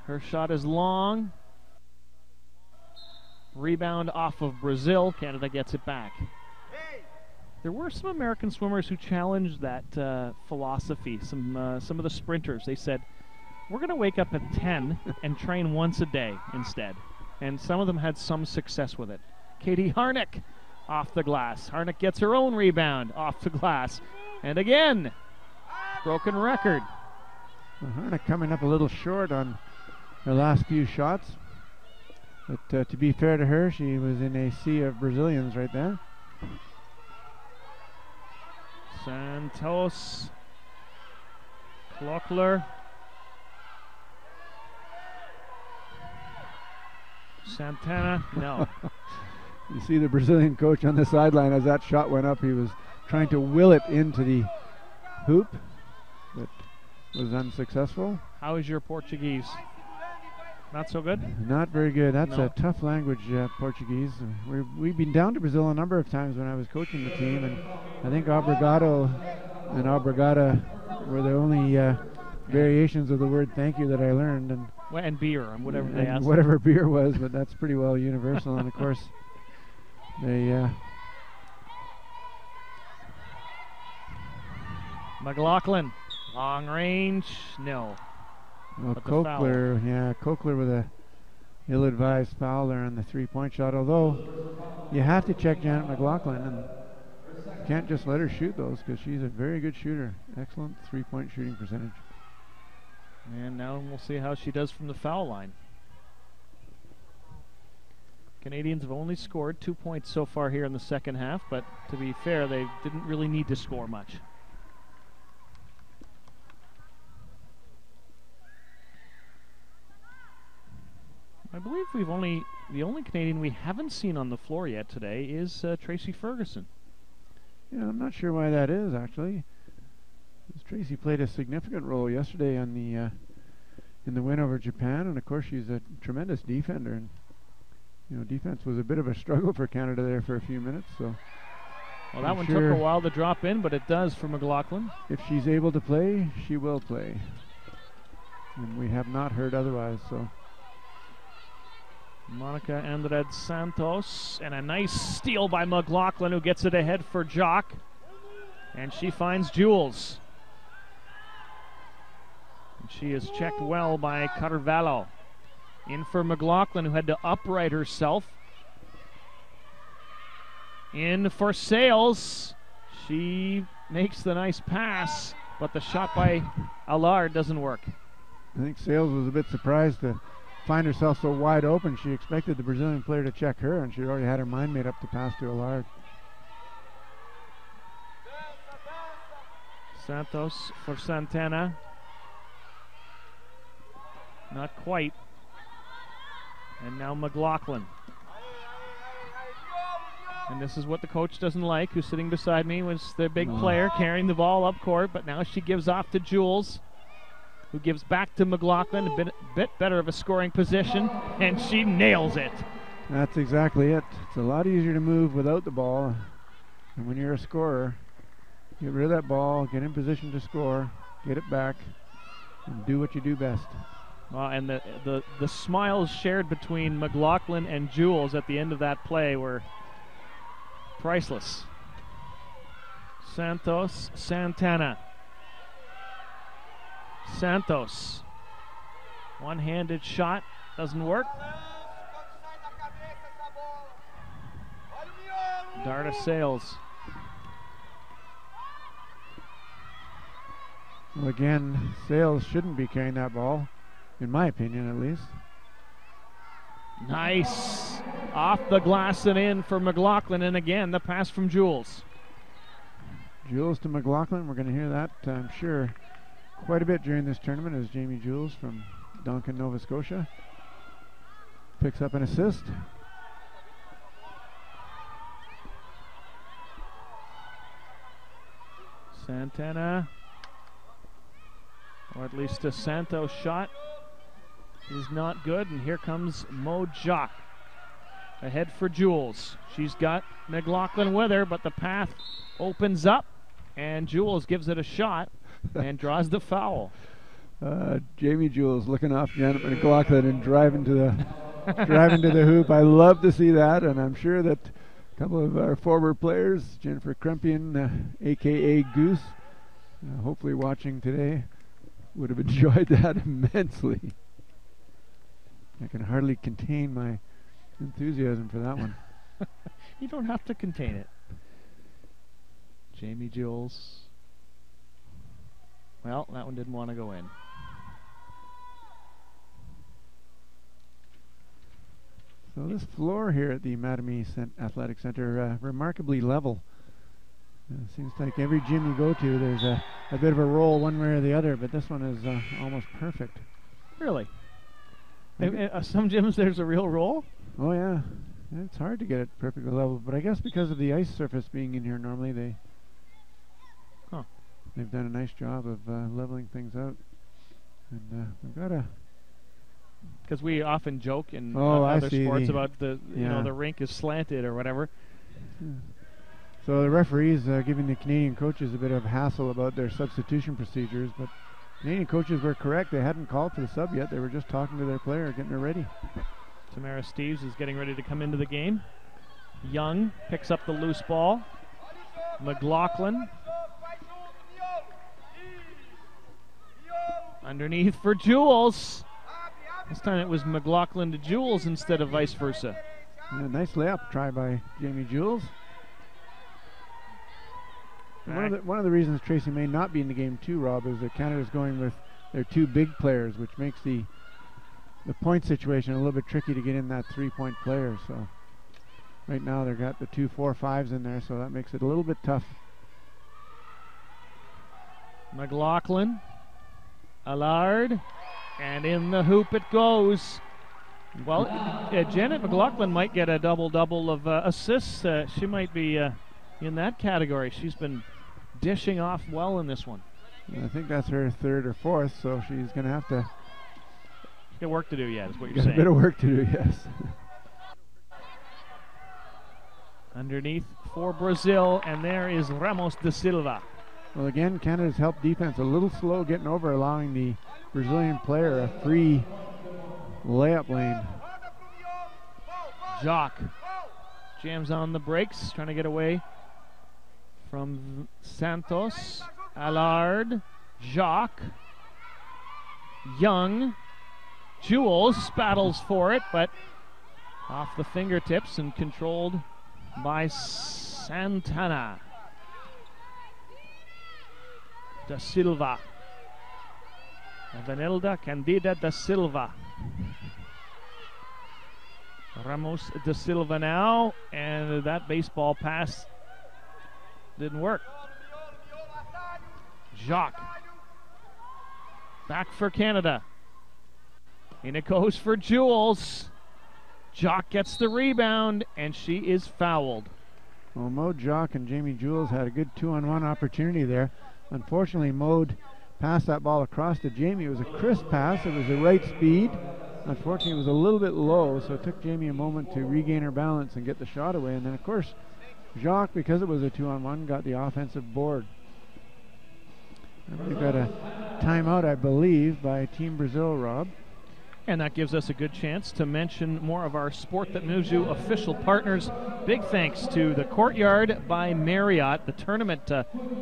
S1: Her shot is long. Rebound off of Brazil. Canada gets it back. There were some American swimmers who challenged that philosophy. Some of the sprinters, they said, we're going to wake up at 10 and train once a day instead. And some of them had some success with it. Katie Harnick off the glass. Harnick gets her own rebound off the glass. And again, broken record.
S2: Well, Harnick coming up a little short on her last few shots. But to be fair to her, she was in a sea of Brazilians right there.
S1: Santos. Klockler. Santana, no.
S2: You see the Brazilian coach on the sideline as that shot went up. He was trying to will it into the hoop, but was unsuccessful.
S1: How is your Portuguese? Not so good?
S2: Not very good. That's
S1: No.
S2: a tough language, Portuguese. We've been down to Brazil a number of times when I was coaching the team, and I think obrigado and obrigada were the only variations of the word thank you that I learned.
S1: And beer, and whatever they asked.
S2: Whatever beer was, but that's pretty well universal. And of course, they
S1: McLaughlin, long range, no.
S2: well,
S1: But the foul.
S2: Kochler with a ill-advised foul there on the three-point shot. Although you have to check Janet McLaughlin, and you can't just let her shoot those because she's a very good shooter. Excellent three-point shooting percentage.
S1: And now we'll see how she does from the foul line. Canadians have only scored 2 points so far here in the second half, but to be fair, they didn't really need to score much. I believe the only Canadian we haven't seen on the floor yet today is Tracy Ferguson.
S2: Yeah, I'm not sure why that is, actually. Tracy played a significant role yesterday on the in the win over Japan, and of course she's a tremendous defender. And defense was a bit of a struggle for Canada there for a few minutes. So,
S1: well, that one took a while to drop in, but it does for McLaughlin.
S2: If she's able to play, she will play, and we have not heard otherwise. So,
S1: Monica Andrade Santos, and a nice steal by McLaughlin, who gets it ahead for Jock. And she finds Jules. And she is checked well by Carvalho. In for McLaughlin, who had to upright herself. In for Sales. She makes the nice pass, but the shot by Allard doesn't work.
S2: I think Sales was a bit surprised to find herself so wide open. She expected the Brazilian player to check her, and she already had her mind made up to pass to Allard.
S1: Santos for Santana. Not quite. And now McLaughlin. And this is what the coach doesn't like, who's sitting beside me, was the big player carrying the ball up court, but now she gives off to Jules, who gives back to McLaughlin, a bit better of a scoring position, and she nails it.
S2: That's exactly it. It's a lot easier to move without the ball, and when you're a scorer, get rid of that ball, get in position to score, get it back, and do what you do best.
S1: And the smiles shared between McLaughlin and Jules at the end of that play were priceless. Santos, Santana. Santos. One-handed shot, doesn't work. Darta Sales.
S2: Well, again, Sales shouldn't be carrying that ball, in my opinion at least.
S1: Nice. Off the glass and in for McLaughlin, and again the pass from Jules.
S2: Jules to McLaughlin, we're going to hear that, I'm sure, quite a bit during this tournament, as Jamie Jules from Duncan, Nova Scotia picks up an assist.
S1: Santana, or at least a Santos shot, is not good, and here comes Mo Jock ahead for Jules. She's got McLaughlin with her, but the path opens up, and Jules gives it a shot and draws the foul.
S2: Jamie Jules looking off Janet McLaughlin and driving to the hoop. I love to see that, and I'm sure that a couple of our former players, Jennifer Krempian, aka Goose, hopefully watching today, would have enjoyed that immensely. I can hardly contain my enthusiasm for that one.
S1: You don't have to contain it. Jamie Jules. Well, that one didn't want to go in.
S2: So this floor here at the Mattamy Athletic Center, remarkably level. It seems like every gym you go to, there's a bit of a roll one way or the other, but this one is almost perfect.
S1: Really? Some gyms there's a real roll?
S2: Oh yeah. It's hard to get it perfectly level, but I guess because of the ice surface being in here normally, they've done a nice job of leveling things out. And we've got a...
S1: Because we often joke in
S2: other
S1: sports about the rink is slanted or whatever.
S2: Yeah. So the referees giving the Canadian coaches a bit of hassle about their substitution procedures, but Canadian coaches were correct. They hadn't called for the sub yet. They were just talking to their player, getting her ready.
S1: Tamara Steves is getting ready to come into the game. Young picks up the loose ball. McLaughlin. Underneath for Jules. This time it was McLaughlin to Jules instead of vice versa.
S2: Yeah, nice layup try by Jamie Jules. One of the reasons Tracy may not be in the game too, Rob, is that Canada's going with their two big players, which makes the point situation a little bit tricky to get in that three-point player. So right now they've got the 2 4-5s in there, so that makes it a little bit tough.
S1: McLaughlin, Allard, and in the hoop it goes. Well, Janet McLaughlin might get a double-double of assists. She might be in that category. She's been dishing off well in this one.
S2: I think that's her third or fourth, so she's going to have to...
S1: Got work to do yet, is what you're saying.
S2: A bit of work to do, yes.
S1: Underneath for Brazil, and there is Ramos de Silva.
S2: Well, again, Canada's help defense a little slow getting over, allowing the Brazilian player a free layup lane.
S1: Jock jams on the brakes, trying to get away from Santos, Allard, Jacques, Young, Jules battles for it, but off the fingertips and controlled by Santana. Da Silva. Vanilda Candida da Silva. Ramos da Silva now, and that baseball pass didn't work. Jacques. Back for Canada. And it goes for Jules. Jacques gets the rebound, and she is fouled.
S2: Well, Maude Jacques and Jamie Jules had a good 2-on-1 opportunity there. Unfortunately, Maude passed that ball across to Jamie. It was a crisp pass. It was the right speed. Unfortunately, it was a little bit low, so it took Jamie a moment to regain her balance and get the shot away. And then, of course, Jacques, because it was a 2-on-1, got the offensive board. And we've got a timeout, I believe, by Team Brazil, Rob.
S1: And that gives us a good chance to mention more of our Sport That Moves You official partners. Big thanks to the Courtyard by Marriott, the tournament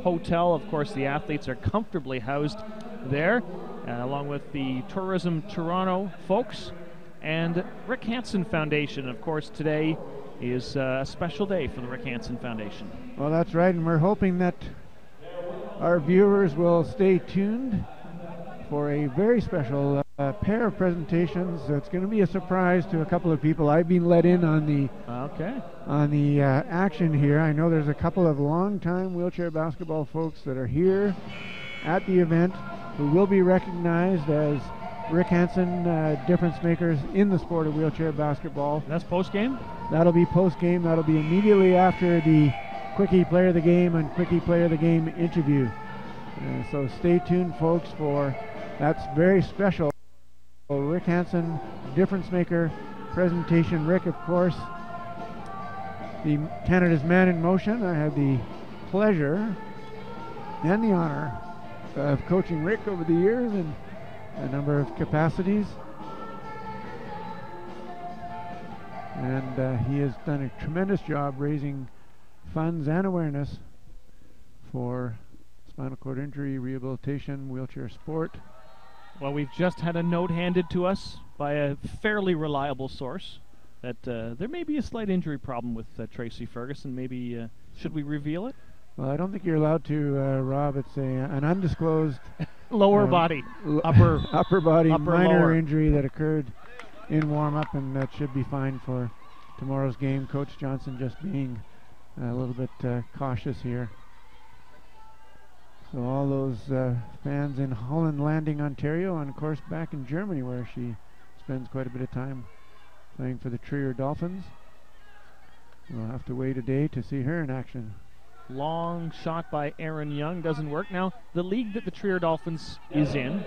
S1: hotel. Of course, the athletes are comfortably housed there, along with the Tourism Toronto folks and Rick Hansen Foundation. Of course, today is a special day for the Rick Hansen Foundation.
S2: Well, that's right, and we're hoping that our viewers will stay tuned for a very special pair of presentations. It's going to be a surprise to a couple of people. I've been let in on the action here. I know there's a couple of long-time wheelchair basketball folks that are here at the event who will be recognized as Rick Hansen difference makers in the sport of wheelchair basketball.
S1: That's post-game? That'll
S2: be post-game. That'll be immediately after the Quickie Player of the Game and Quickie Player of the Game interview. So stay tuned, folks, for that's very special. Rick Hansen, difference maker presentation. Rick, of course, the Canada's Man in Motion. I had the pleasure and the honor of coaching Rick over the years in a number of capacities. And he has done a tremendous job raising funds and awareness for spinal cord injury rehabilitation, wheelchair sport.
S1: Well, we've just had a note handed to us by a fairly reliable source that there may be a slight injury problem with Tracy Ferguson. Maybe, should we reveal it?
S2: Well, I don't think you're allowed to, Rob. It's an undisclosed
S1: lower body,
S2: upper body minor
S1: lower
S2: injury that occurred in warm-up, and that should be fine for tomorrow's game. Coach Johnson just being a little bit cautious here. So all those fans in Holland Landing, Ontario, and of course back in Germany, where she spends quite a bit of time playing for the Trier Dolphins. We'll have to wait a day to see her in action.
S1: Long shot by Aaron Young, doesn't work. Now, the league that the Trier Dolphins is in,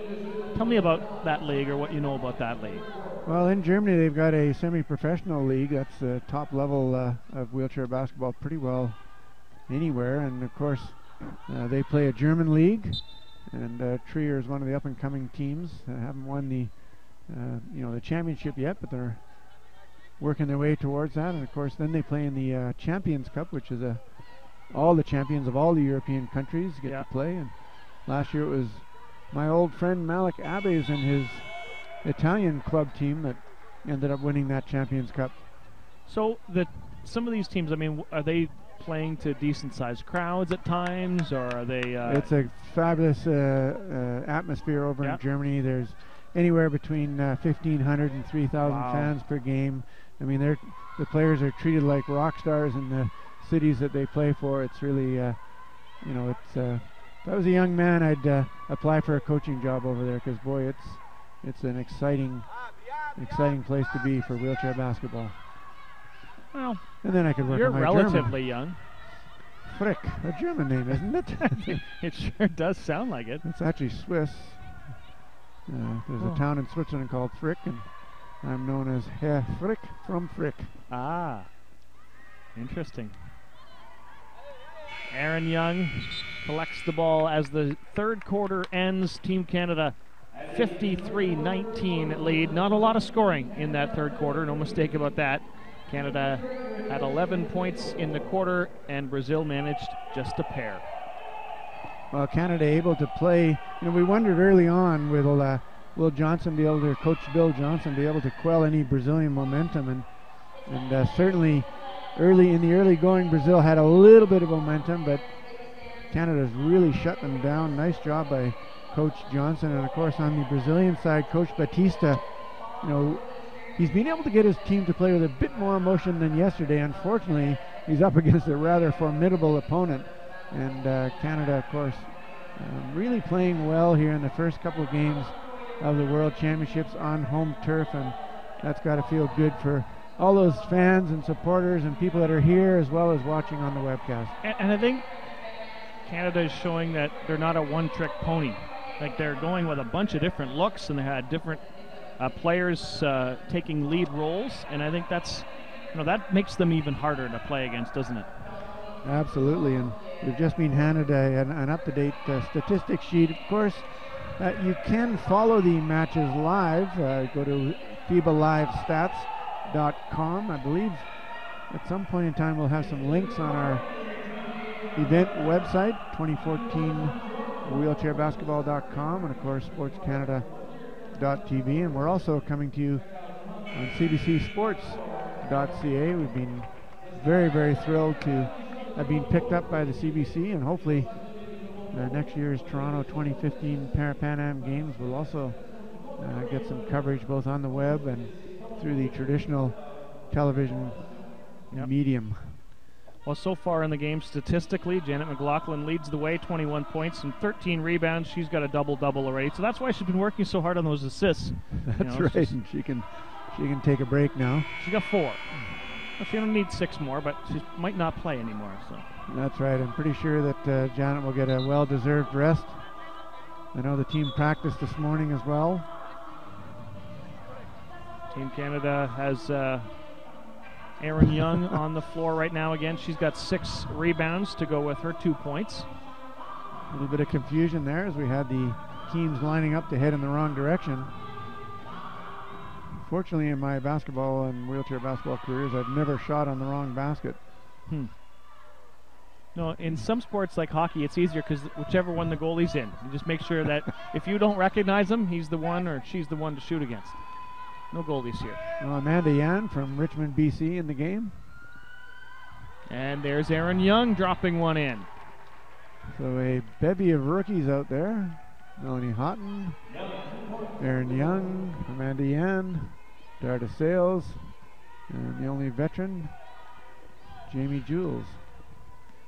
S1: tell me about that league, or what you know about that league.
S2: Well, in Germany they've got a semi-professional league. That's the top level of wheelchair basketball pretty well anywhere, and of course they play a German league, and Trier is one of the up-and-coming teams. Haven't won the the championship yet, but they're working their way towards that. And of course, then they play in the Champions Cup, which is all the champions of all the European countries get to play. And last year it was my old friend Malik Abes and his Italian club team that ended up winning that Champions Cup.
S1: So some of these teams, I mean, are they playing to decent-sized crowds at times, or are they?
S2: It's a fabulous atmosphere over in Germany. There's anywhere between 1,500 and 3,000 fans per game. I mean, the players are treated like rock stars in the cities that they play for. It's really, it's. If I was a young man, I'd apply for a coaching job over there, because boy, it's an exciting place to be for wheelchair basketball.
S1: Well,
S2: and then I could work
S1: you're
S2: on my
S1: relatively
S2: German.
S1: Young.
S2: Frick, a German name, isn't it?
S1: It sure does sound like it.
S2: It's actually Swiss. There's a town in Switzerland called Frick, and I'm known as Herr Frick from Frick.
S1: Ah, interesting. Aaron Young collects the ball as the third quarter ends. Team Canada 53-19 lead. Not a lot of scoring in that third quarter, no mistake about that. Canada had 11 points in the quarter, and Brazil managed just a pair.
S2: Well, Canada able to play. We wondered early on, will Johnson be able to, Coach Bill Johnson, be able to quell any Brazilian momentum? And certainly in the early going, Brazil had a little bit of momentum, but Canada's really shut them down. Nice job by Coach Johnson. And of course on the Brazilian side, Coach Batista, he's been able to get his team to play with a bit more emotion than yesterday. Unfortunately, he's up against a rather formidable opponent. And Canada, of course, really playing well here in the first couple of games of the World Championships on home turf. And that's got to feel good for all those fans and supporters and people that are here as well as watching on the webcast.
S1: And I think Canada is showing that they're not a one-trick pony. Like, they're going with a bunch of different looks, and they had different players taking lead roles, and I think that's, that makes them even harder to play against, doesn't it?
S2: Absolutely, and we've just been handed an up-to-date statistics sheet. Of course, you can follow the matches live. Go to FIBALivestats.com. I believe at some point in time we'll have some links on our event website, 2014 wheelchairbasketball.com, and of course sportscanada.tv, and we're also coming to you on cbcsports.ca. We've been very, very thrilled to have been picked up by the CBC, and hopefully next year's Toronto 2015 Pan Am Games will also get some coverage both on the web and through the traditional television medium.
S1: Well, so far in the game, statistically, Janet McLaughlin leads the way, 21 points and 13 rebounds. She's got a double-double already, so that's why she's been working so hard on those assists.
S2: That's right, and she can take a break now.
S1: She got 4. Well, she only needs 6 more, but she might not play anymore. So
S2: that's right. I'm pretty sure that Janet will get a well-deserved rest. I know the team practiced this morning as well.
S1: Team Canada has Erin Young on the floor right now again. She's got 6 rebounds to go with her 2 points.
S2: A little bit of confusion there as we had the teams lining up to head in the wrong direction. Fortunately, in my basketball and wheelchair basketball careers, I've never shot on the wrong basket.
S1: No, in some sports like hockey, it's easier because whichever one the goalie's in, you just make sure that if you don't recognize him, he's the one or she's the one to shoot against. No goalies here.
S2: Well, Amanda Yan from Richmond, BC in the game.
S1: And there's Erin Young dropping one in.
S2: So a bevy of rookies out there. Melanie Houghton, Erin Young, Amanda Yan, Darda Sales, and the only veteran, Jamie Jules.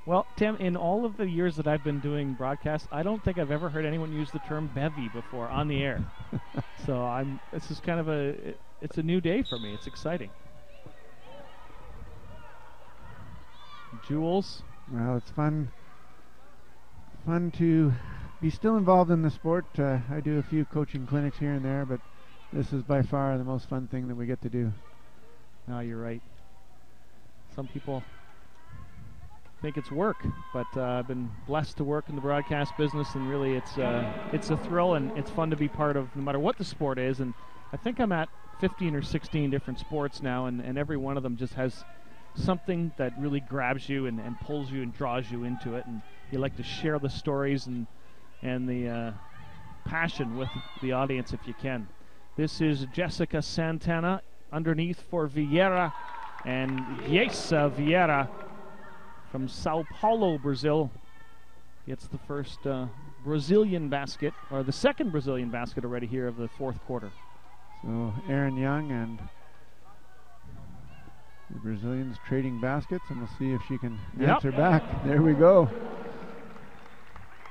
S1: Well, Tim, in all of the years that I've been doing broadcasts, I don't think I've ever heard anyone use the term bevy before on the air. So this is kind of it's a new day for me. It's exciting. Jules.
S2: Well, it's fun to be still involved in the sport. I do a few coaching clinics here and there, but this is by far the most fun thing that we get to do.
S1: No, you're right. Some people think it's work, but I've been blessed to work in the broadcast business, and really it's a thrill, and it's fun to be part of no matter what the sport is. And I think I'm at 15 or 16 different sports now, and every one of them just has something that really grabs you and pulls you and draws you into it, and you like to share the stories and the passion with the audience if you can. This is Jessica Santana underneath for Vieira, and Giesa Vieira from Sao Paulo, Brazil, gets the first Brazilian basket, or the second Brazilian basket already here of the fourth quarter.
S2: So Erin Young and the Brazilians trading baskets, and we'll see if she can answer back. There we go.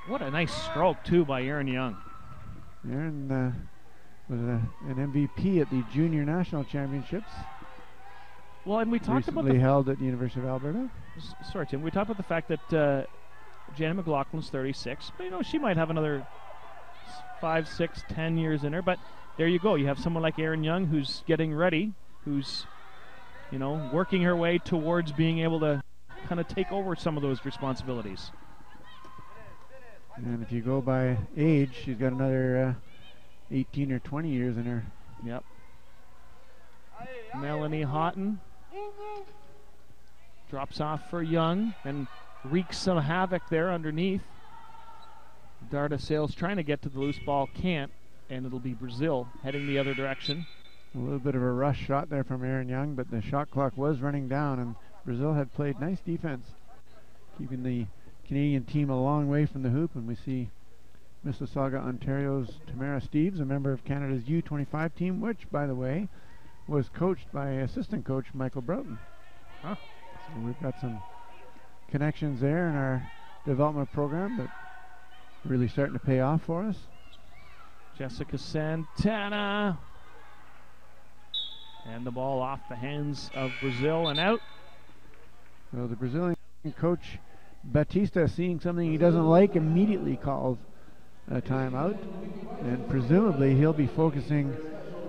S1: What a nice stroke, too, by Erin Young.
S2: Erin was an MVP at the Junior National Championships.
S1: Well, and we talked about
S2: recently held at the University of Alberta.
S1: Sorry, Tim. We talked about the fact that Janet McLaughlin's 36, but she might have another 5, 6, 10 years in her. But there you go. You have someone like Erin Young who's getting ready, who's working her way towards being able to kind of take over some of those responsibilities.
S2: And if you go by age, she's got another 18 or 20 years in her.
S1: Yep. Melanie Houghton Drops off for Young and wreaks some havoc there underneath. Darda Sales trying to get to the loose ball, can't, and it'll be Brazil heading the other direction.
S2: A little bit of a rush shot there from Aaron Young, but the shot clock was running down, and Brazil had played nice defense, keeping the Canadian team a long way from the hoop. And we see Mississauga, Ontario's Tamara Steeves, a member of Canada's U25 team, which, by the way, was coached by assistant coach Michael Broughton.
S1: Huh.
S2: So we've got some connections there in our development program that really starting to pay off for us.
S1: Jessica Santana. And the ball off the hands of Brazil and out.
S2: So the Brazilian coach Batista, seeing something he doesn't like, immediately calls a timeout. And presumably he'll be focusing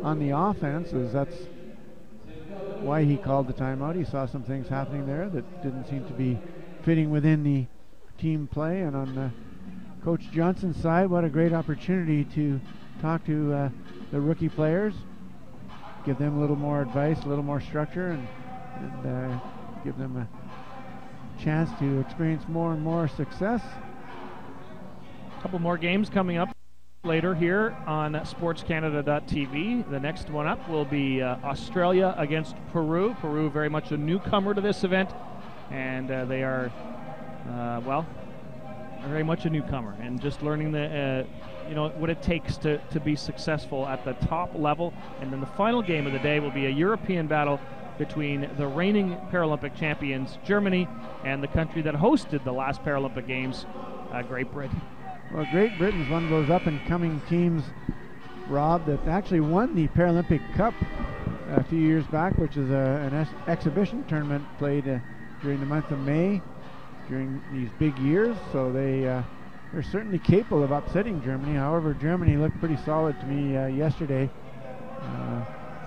S2: on the offense, as that's why he called the timeout. He saw some things happening there that didn't seem to be fitting within the team play. And on Coach Johnson's side, what a great opportunity to talk to the rookie players, give them a little more advice, a little more structure, and give them a chance to experience more and more success.
S1: A couple more games coming up later here on sportscanada.tv. The next one up will be Australia against Peru. Peru very much a newcomer to this event, and they are, well, very much a newcomer and just learning the what it takes to be successful at the top level. And then the final game of the day will be a European battle between the reigning Paralympic champions Germany and the country that hosted the last Paralympic Games, Great Britain.
S2: Well, Great Britain's one of those up-and-coming teams, Rob, that actually won the Paralympic Cup a few years back, which is an exhibition tournament played during the month of May during these big years. So they're certainly capable of upsetting Germany. However, Germany looked pretty solid to me yesterday.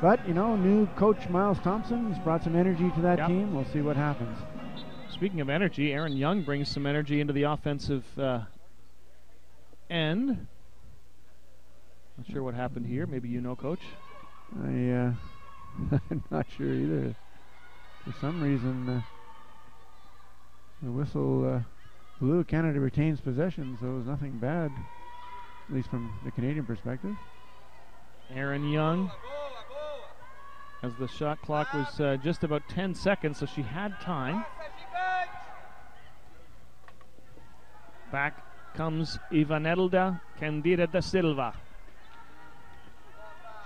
S2: But, new coach Miles Thompson has brought some energy to that team. We'll see what happens.
S1: Speaking of energy, Aaron Young brings some energy into the offensive end. Not sure what happened here. Maybe you know, Coach.
S2: I'm not sure either. For some reason, the whistle blew. Canada retains possession, so it was nothing bad, at least from the Canadian perspective.
S1: Aaron Young, as the shot clock was just about 10 seconds, so she had time. Back comes Ivanelda Candida da Silva.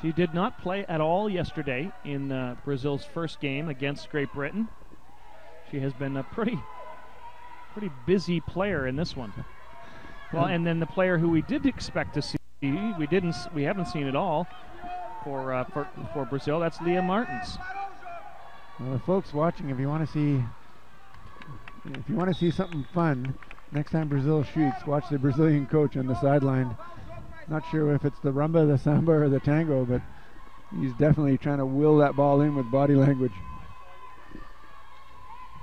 S1: She did not play at all yesterday in Brazil's first game against Great Britain. She has been a pretty busy player in this one. Well, and then the player who we did expect to see, we haven't seen at all for Brazil. That's Leah Martins.
S2: Well, the folks watching, if you want to see something fun, next time Brazil shoots, watch the Brazilian coach on the sideline. Not sure if it's the rumba, the samba, or the tango, but he's definitely trying to will that ball in with body language.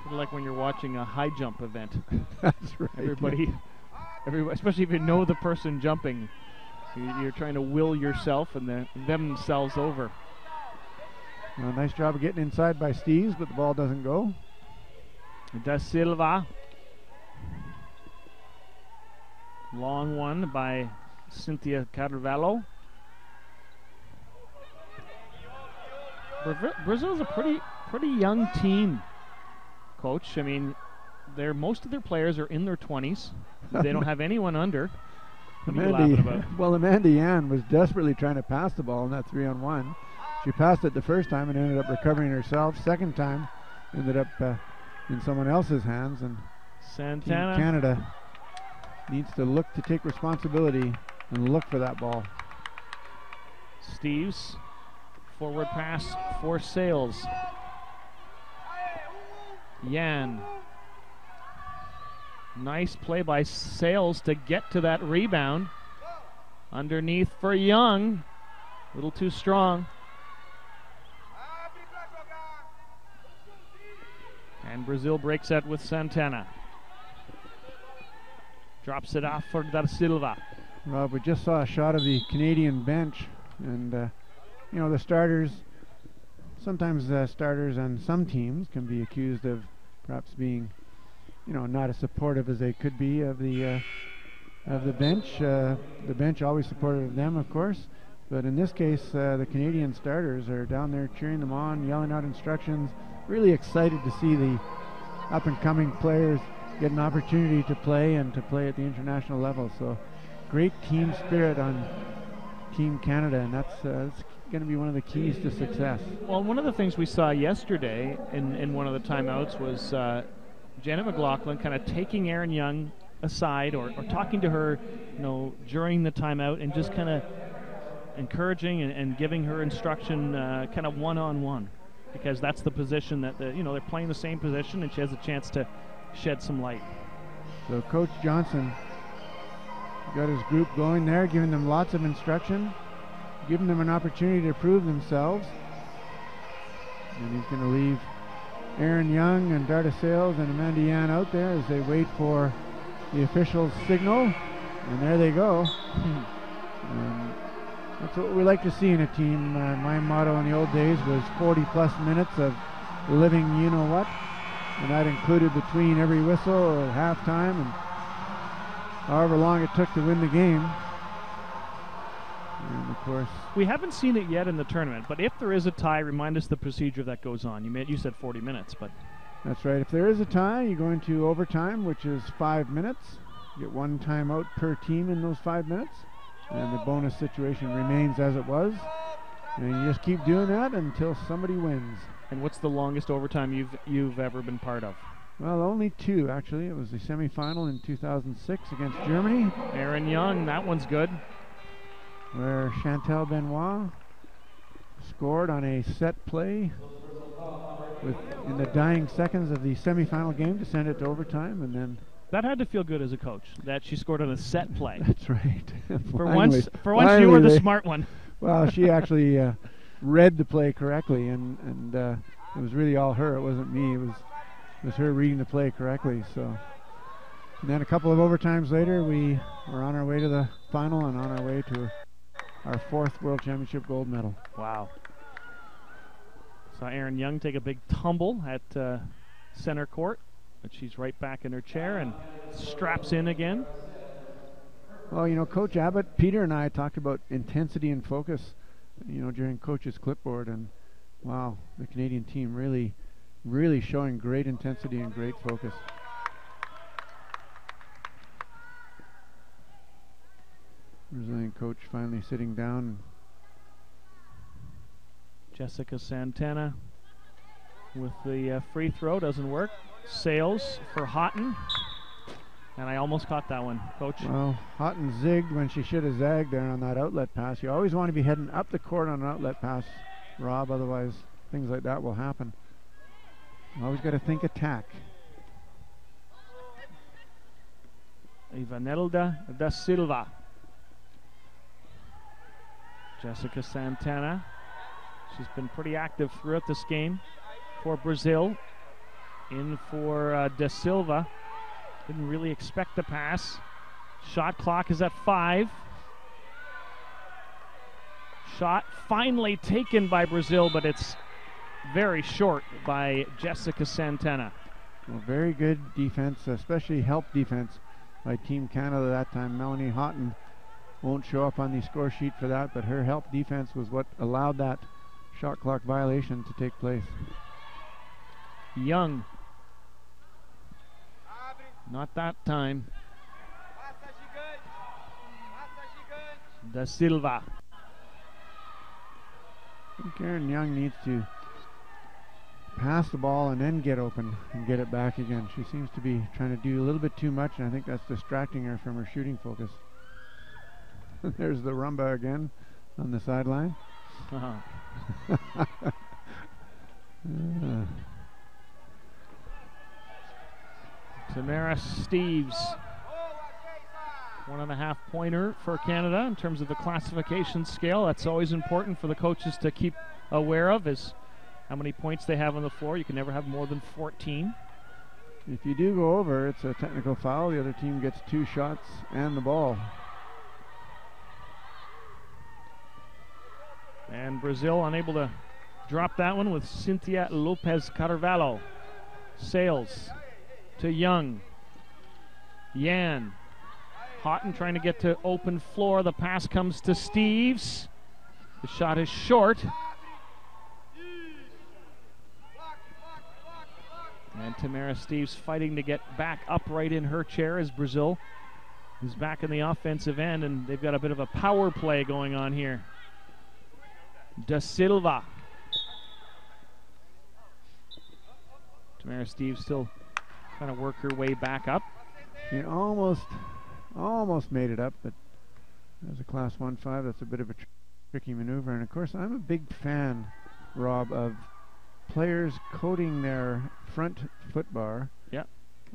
S1: Sort of like when you're watching a high jump event.
S2: That's right.
S1: Everybody, especially if you know the person jumping, you're trying to will yourself and themselves over.
S2: Well, nice job of getting inside by Steeves, but the ball doesn't go.
S1: Da Silva. Long one by Cynthia Carvalho. Brazil's a pretty young team, Coach. I mean, most of their players are in their 20s. They don't have anyone under. What are you laughing about?
S2: Well, Amanda Yan was desperately trying to pass the ball in that 3-on-1. She passed it the first time and ended up recovering herself. Second time, ended up in someone else's hands. And
S1: Santana.
S2: Team Canada needs to look to take responsibility and look for that ball.
S1: Steeves, forward pass for Sales. Yan. Nice play by Sales to get to that rebound. Underneath for Young. A little too strong. And Brazil breaks that with Santana. Drops it off for Da Silva.
S2: Rob, we just saw a shot of the Canadian bench, and the starters sometimes starters on some teams can be accused of perhaps being, not as supportive as they could be of the bench. The bench always supportive of them, of course. But in this case, the Canadian starters are down there cheering them on, yelling out instructions, really excited to see the up-and-coming players get an opportunity to play and to play at the international level. So great team spirit on Team Canada, and that's going to be one of the keys to success.
S1: Well, one of the things we saw yesterday in one of the timeouts was Janet McLaughlin kind of taking Erin Young aside or talking to her, during the timeout, and just kind of encouraging and giving her instruction kind of one-on-one, because that's the position that they're playing the same position, and she has a chance to shed some light.
S2: So Coach Johnson got his group going there, giving them lots of instruction, giving them an opportunity to prove themselves. And he's going to leave Erin Young and Darda Sales and Amanda Yan out there as they wait for the official's signal. And there they go. That's what we like to see in a team. My motto in the old days was 40-plus minutes of living you-know-what. And that included between every whistle or halftime and however long it took to win the game. And of course,
S1: we haven't seen it yet in the tournament, but if there is a tie, remind us the procedure that goes on. You said 40 minutes, but
S2: that's right. If there is a tie, you go into overtime, which is 5 minutes. You get one timeout per team in those 5 minutes, and the bonus situation remains as it was. And you just keep doing that until somebody wins.
S1: And what's the longest overtime you've ever been part of?
S2: Well, only two, actually. It was the semifinal in 2006 against Germany.
S1: Erin Young, that one's good.
S2: Where Chantal Benoit scored on a set play in the dying seconds of the semifinal game to send it to overtime, and then
S1: that had to feel good as a coach, that she scored on a set play.
S2: That's right.
S1: For once you were the smart one.
S2: Well, she actually read the play correctly, and it was really all her. It wasn't me. It was her reading the play correctly. So, and then a couple of overtimes later, we were on our way to the final and on our way to our 4th World Championship gold medal.
S1: Wow. Saw Erin Young take a big tumble at center court, but she's right back in her chair and straps in again.
S2: Well, Coach Abbott, Peter, and I talked about intensity and focus, during Coach's clipboard, and wow, the Canadian team really, really showing great intensity and great focus. Brazilian coach finally sitting down.
S1: Jessica Santana with the free throw, doesn't work. Sales for Houghton. And I almost caught that one, Coach.
S2: Well, Houghton zigged when she should have zagged there on that outlet pass. You always want to be heading up the court on an outlet pass, Rob, otherwise things like that will happen. You always got to think attack.
S1: Ivanelda da Silva. Jessica Santana. She's been pretty active throughout this game for Brazil. In for da Silva. Didn't really expect the pass. Shot clock is at 5. Shot finally taken by Brazil, but it's very short by Jessica Santana.
S2: Well, very good defense, especially help defense by Team Canada that time. Melanie Houghton won't show up on the score sheet for that, but her help defense was what allowed that shot clock violation to take place.
S1: Young. Not that time. Da Silva.
S2: I think Erin Young needs to pass the ball and then get open and get it back again. She seems to be trying to do a little bit too much, and I think that's distracting her from her shooting focus. There's the rumba again on the sideline.
S1: Tamara Steeves, 1.5 pointer for Canada in terms of the classification scale. That's always important for the coaches to keep aware of, is how many points they have on the floor. You can never have more than 14.
S2: If you do go over, it's a technical foul. The other team gets 2 shots and the ball.
S1: And Brazil unable to dropped that one with Cynthia Lopez Carvalho. Sales to Young. Yan. Houghton trying to get to open floor. The pass comes to Steves. The shot is short. And Tamara Steves fighting to get back upright in her chair as Brazil is back in the offensive end, and they've got a bit of a power play going on here. Da Silva. Tamara Steves still trying to work her way back up.
S2: She almost made it up, but as a Class 1-5, that's a bit of a tricky maneuver. And of course, I'm a big fan, Rob, of players coating their front foot bar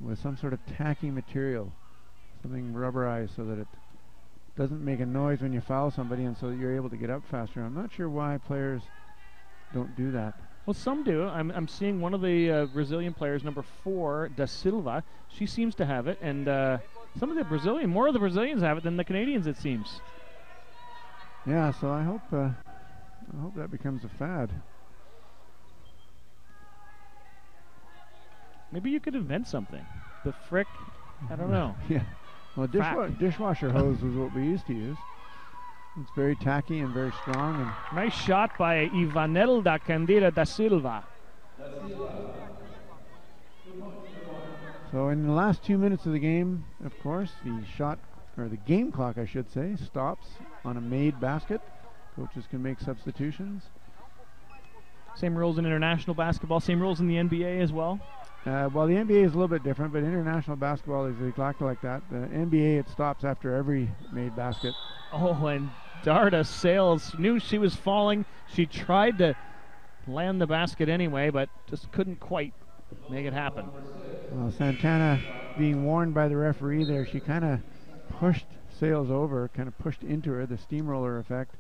S2: with some sort of tacky material, something rubberized, so that it doesn't make a noise when you foul somebody, and so that you're able to get up faster. I'm not sure why players don't do that.
S1: Well, some do. I'm seeing one of the Brazilian players, number 4, Da Silva. She seems to have it, and more of the Brazilians have it than the Canadians, it seems.
S2: Yeah, so I hope that becomes a fad.
S1: Maybe you could invent something. The frick, I don't know.
S2: Yeah. Well, dishwasher hose was what we used to use. It's very tacky and very strong. And
S1: nice shot by Ivanelda Cadeira da Silva.
S2: So in the last 2 minutes of the game, of course, the game clock, I should say, stops on a made basket. Coaches can make substitutions.
S1: Same rules in international basketball, same rules in the NBA as well?
S2: Well, the NBA is a little bit different, but international basketball is exactly like that. The NBA, it stops after every made basket.
S1: Oh, and Darda Sales knew she was falling. She tried to land the basket anyway, but just couldn't quite make it happen.
S2: Well, Santana being warned by the referee there, she kind of pushed Sales over, kind of pushed into her, the steamroller effect.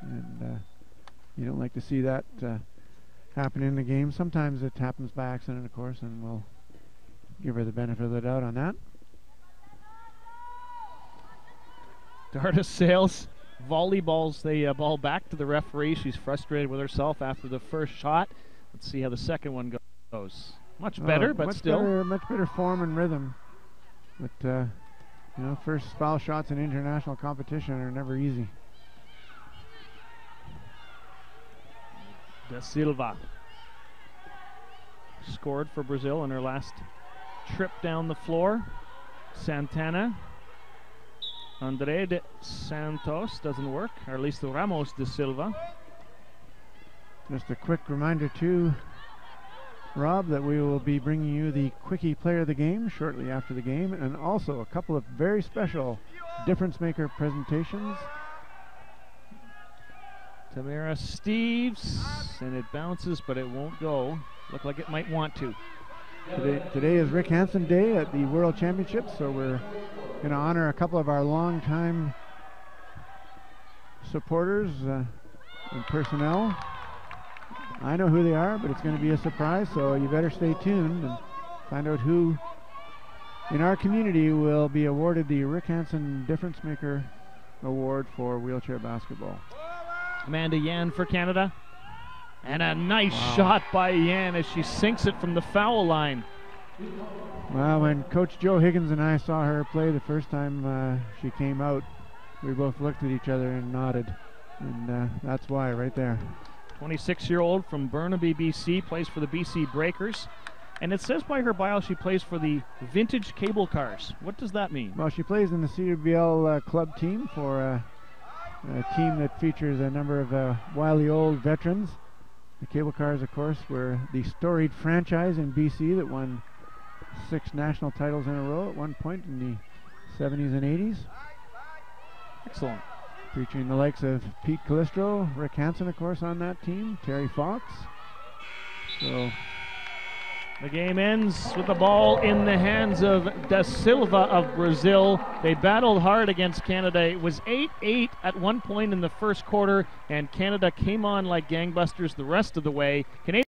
S2: And you don't like to see that happen in the game. Sometimes it happens by accident, of course, and we'll give her the benefit of the doubt on that.
S1: Darda Sales volleyballs the ball back to the referee. She's frustrated with herself after the first shot. Let's see how the second one goes. Much better, but still.
S2: Much better form and rhythm. But, first foul shots in international competition are never easy.
S1: Da Silva scored for Brazil on her last trip down the floor. Santana. André de Santos doesn't work, or at least Ramos de Silva.
S2: Just a quick reminder too, Rob, that we will be bringing you the Quickie Player of the Game shortly after the game, and also a couple of very special difference maker presentations.
S1: Tamara Steves, and it bounces, but it won't go. Look like it might want to.
S2: Today is Rick Hansen Day at the World Championships, so we're going to honor a couple of our longtime supporters and personnel. I know who they are, but it's going to be a surprise, so you better stay tuned and find out who in our community will be awarded the Rick Hansen Difference Maker Award for wheelchair basketball.
S1: Amanda Yan for Canada. And a nice shot by Yan as she sinks it from the foul line.
S2: Well, when Coach Joe Higgins and I saw her play the first time she came out, we both looked at each other and nodded. And that's why, right there.
S1: 26-year-old from Burnaby, BC, plays for the BC Breakers. And it says by her bio she plays for the Vintage Cable Cars. What does that mean?
S2: Well, she plays in the CWL club team for a team that features a number of wily old veterans. The Cable Cars, of course, were the storied franchise in BC that won 6 national titles in a row at one point in the 70s and 80s.
S1: Excellent.
S2: Featuring the likes of Pete Calistro, Rick Hansen, of course, on that team, Terry Fox. So
S1: the game ends with the ball in the hands of Da Silva of Brazil. They battled hard against Canada. It was 8-8 at one point in the first quarter, and Canada came on like gangbusters the rest of the way.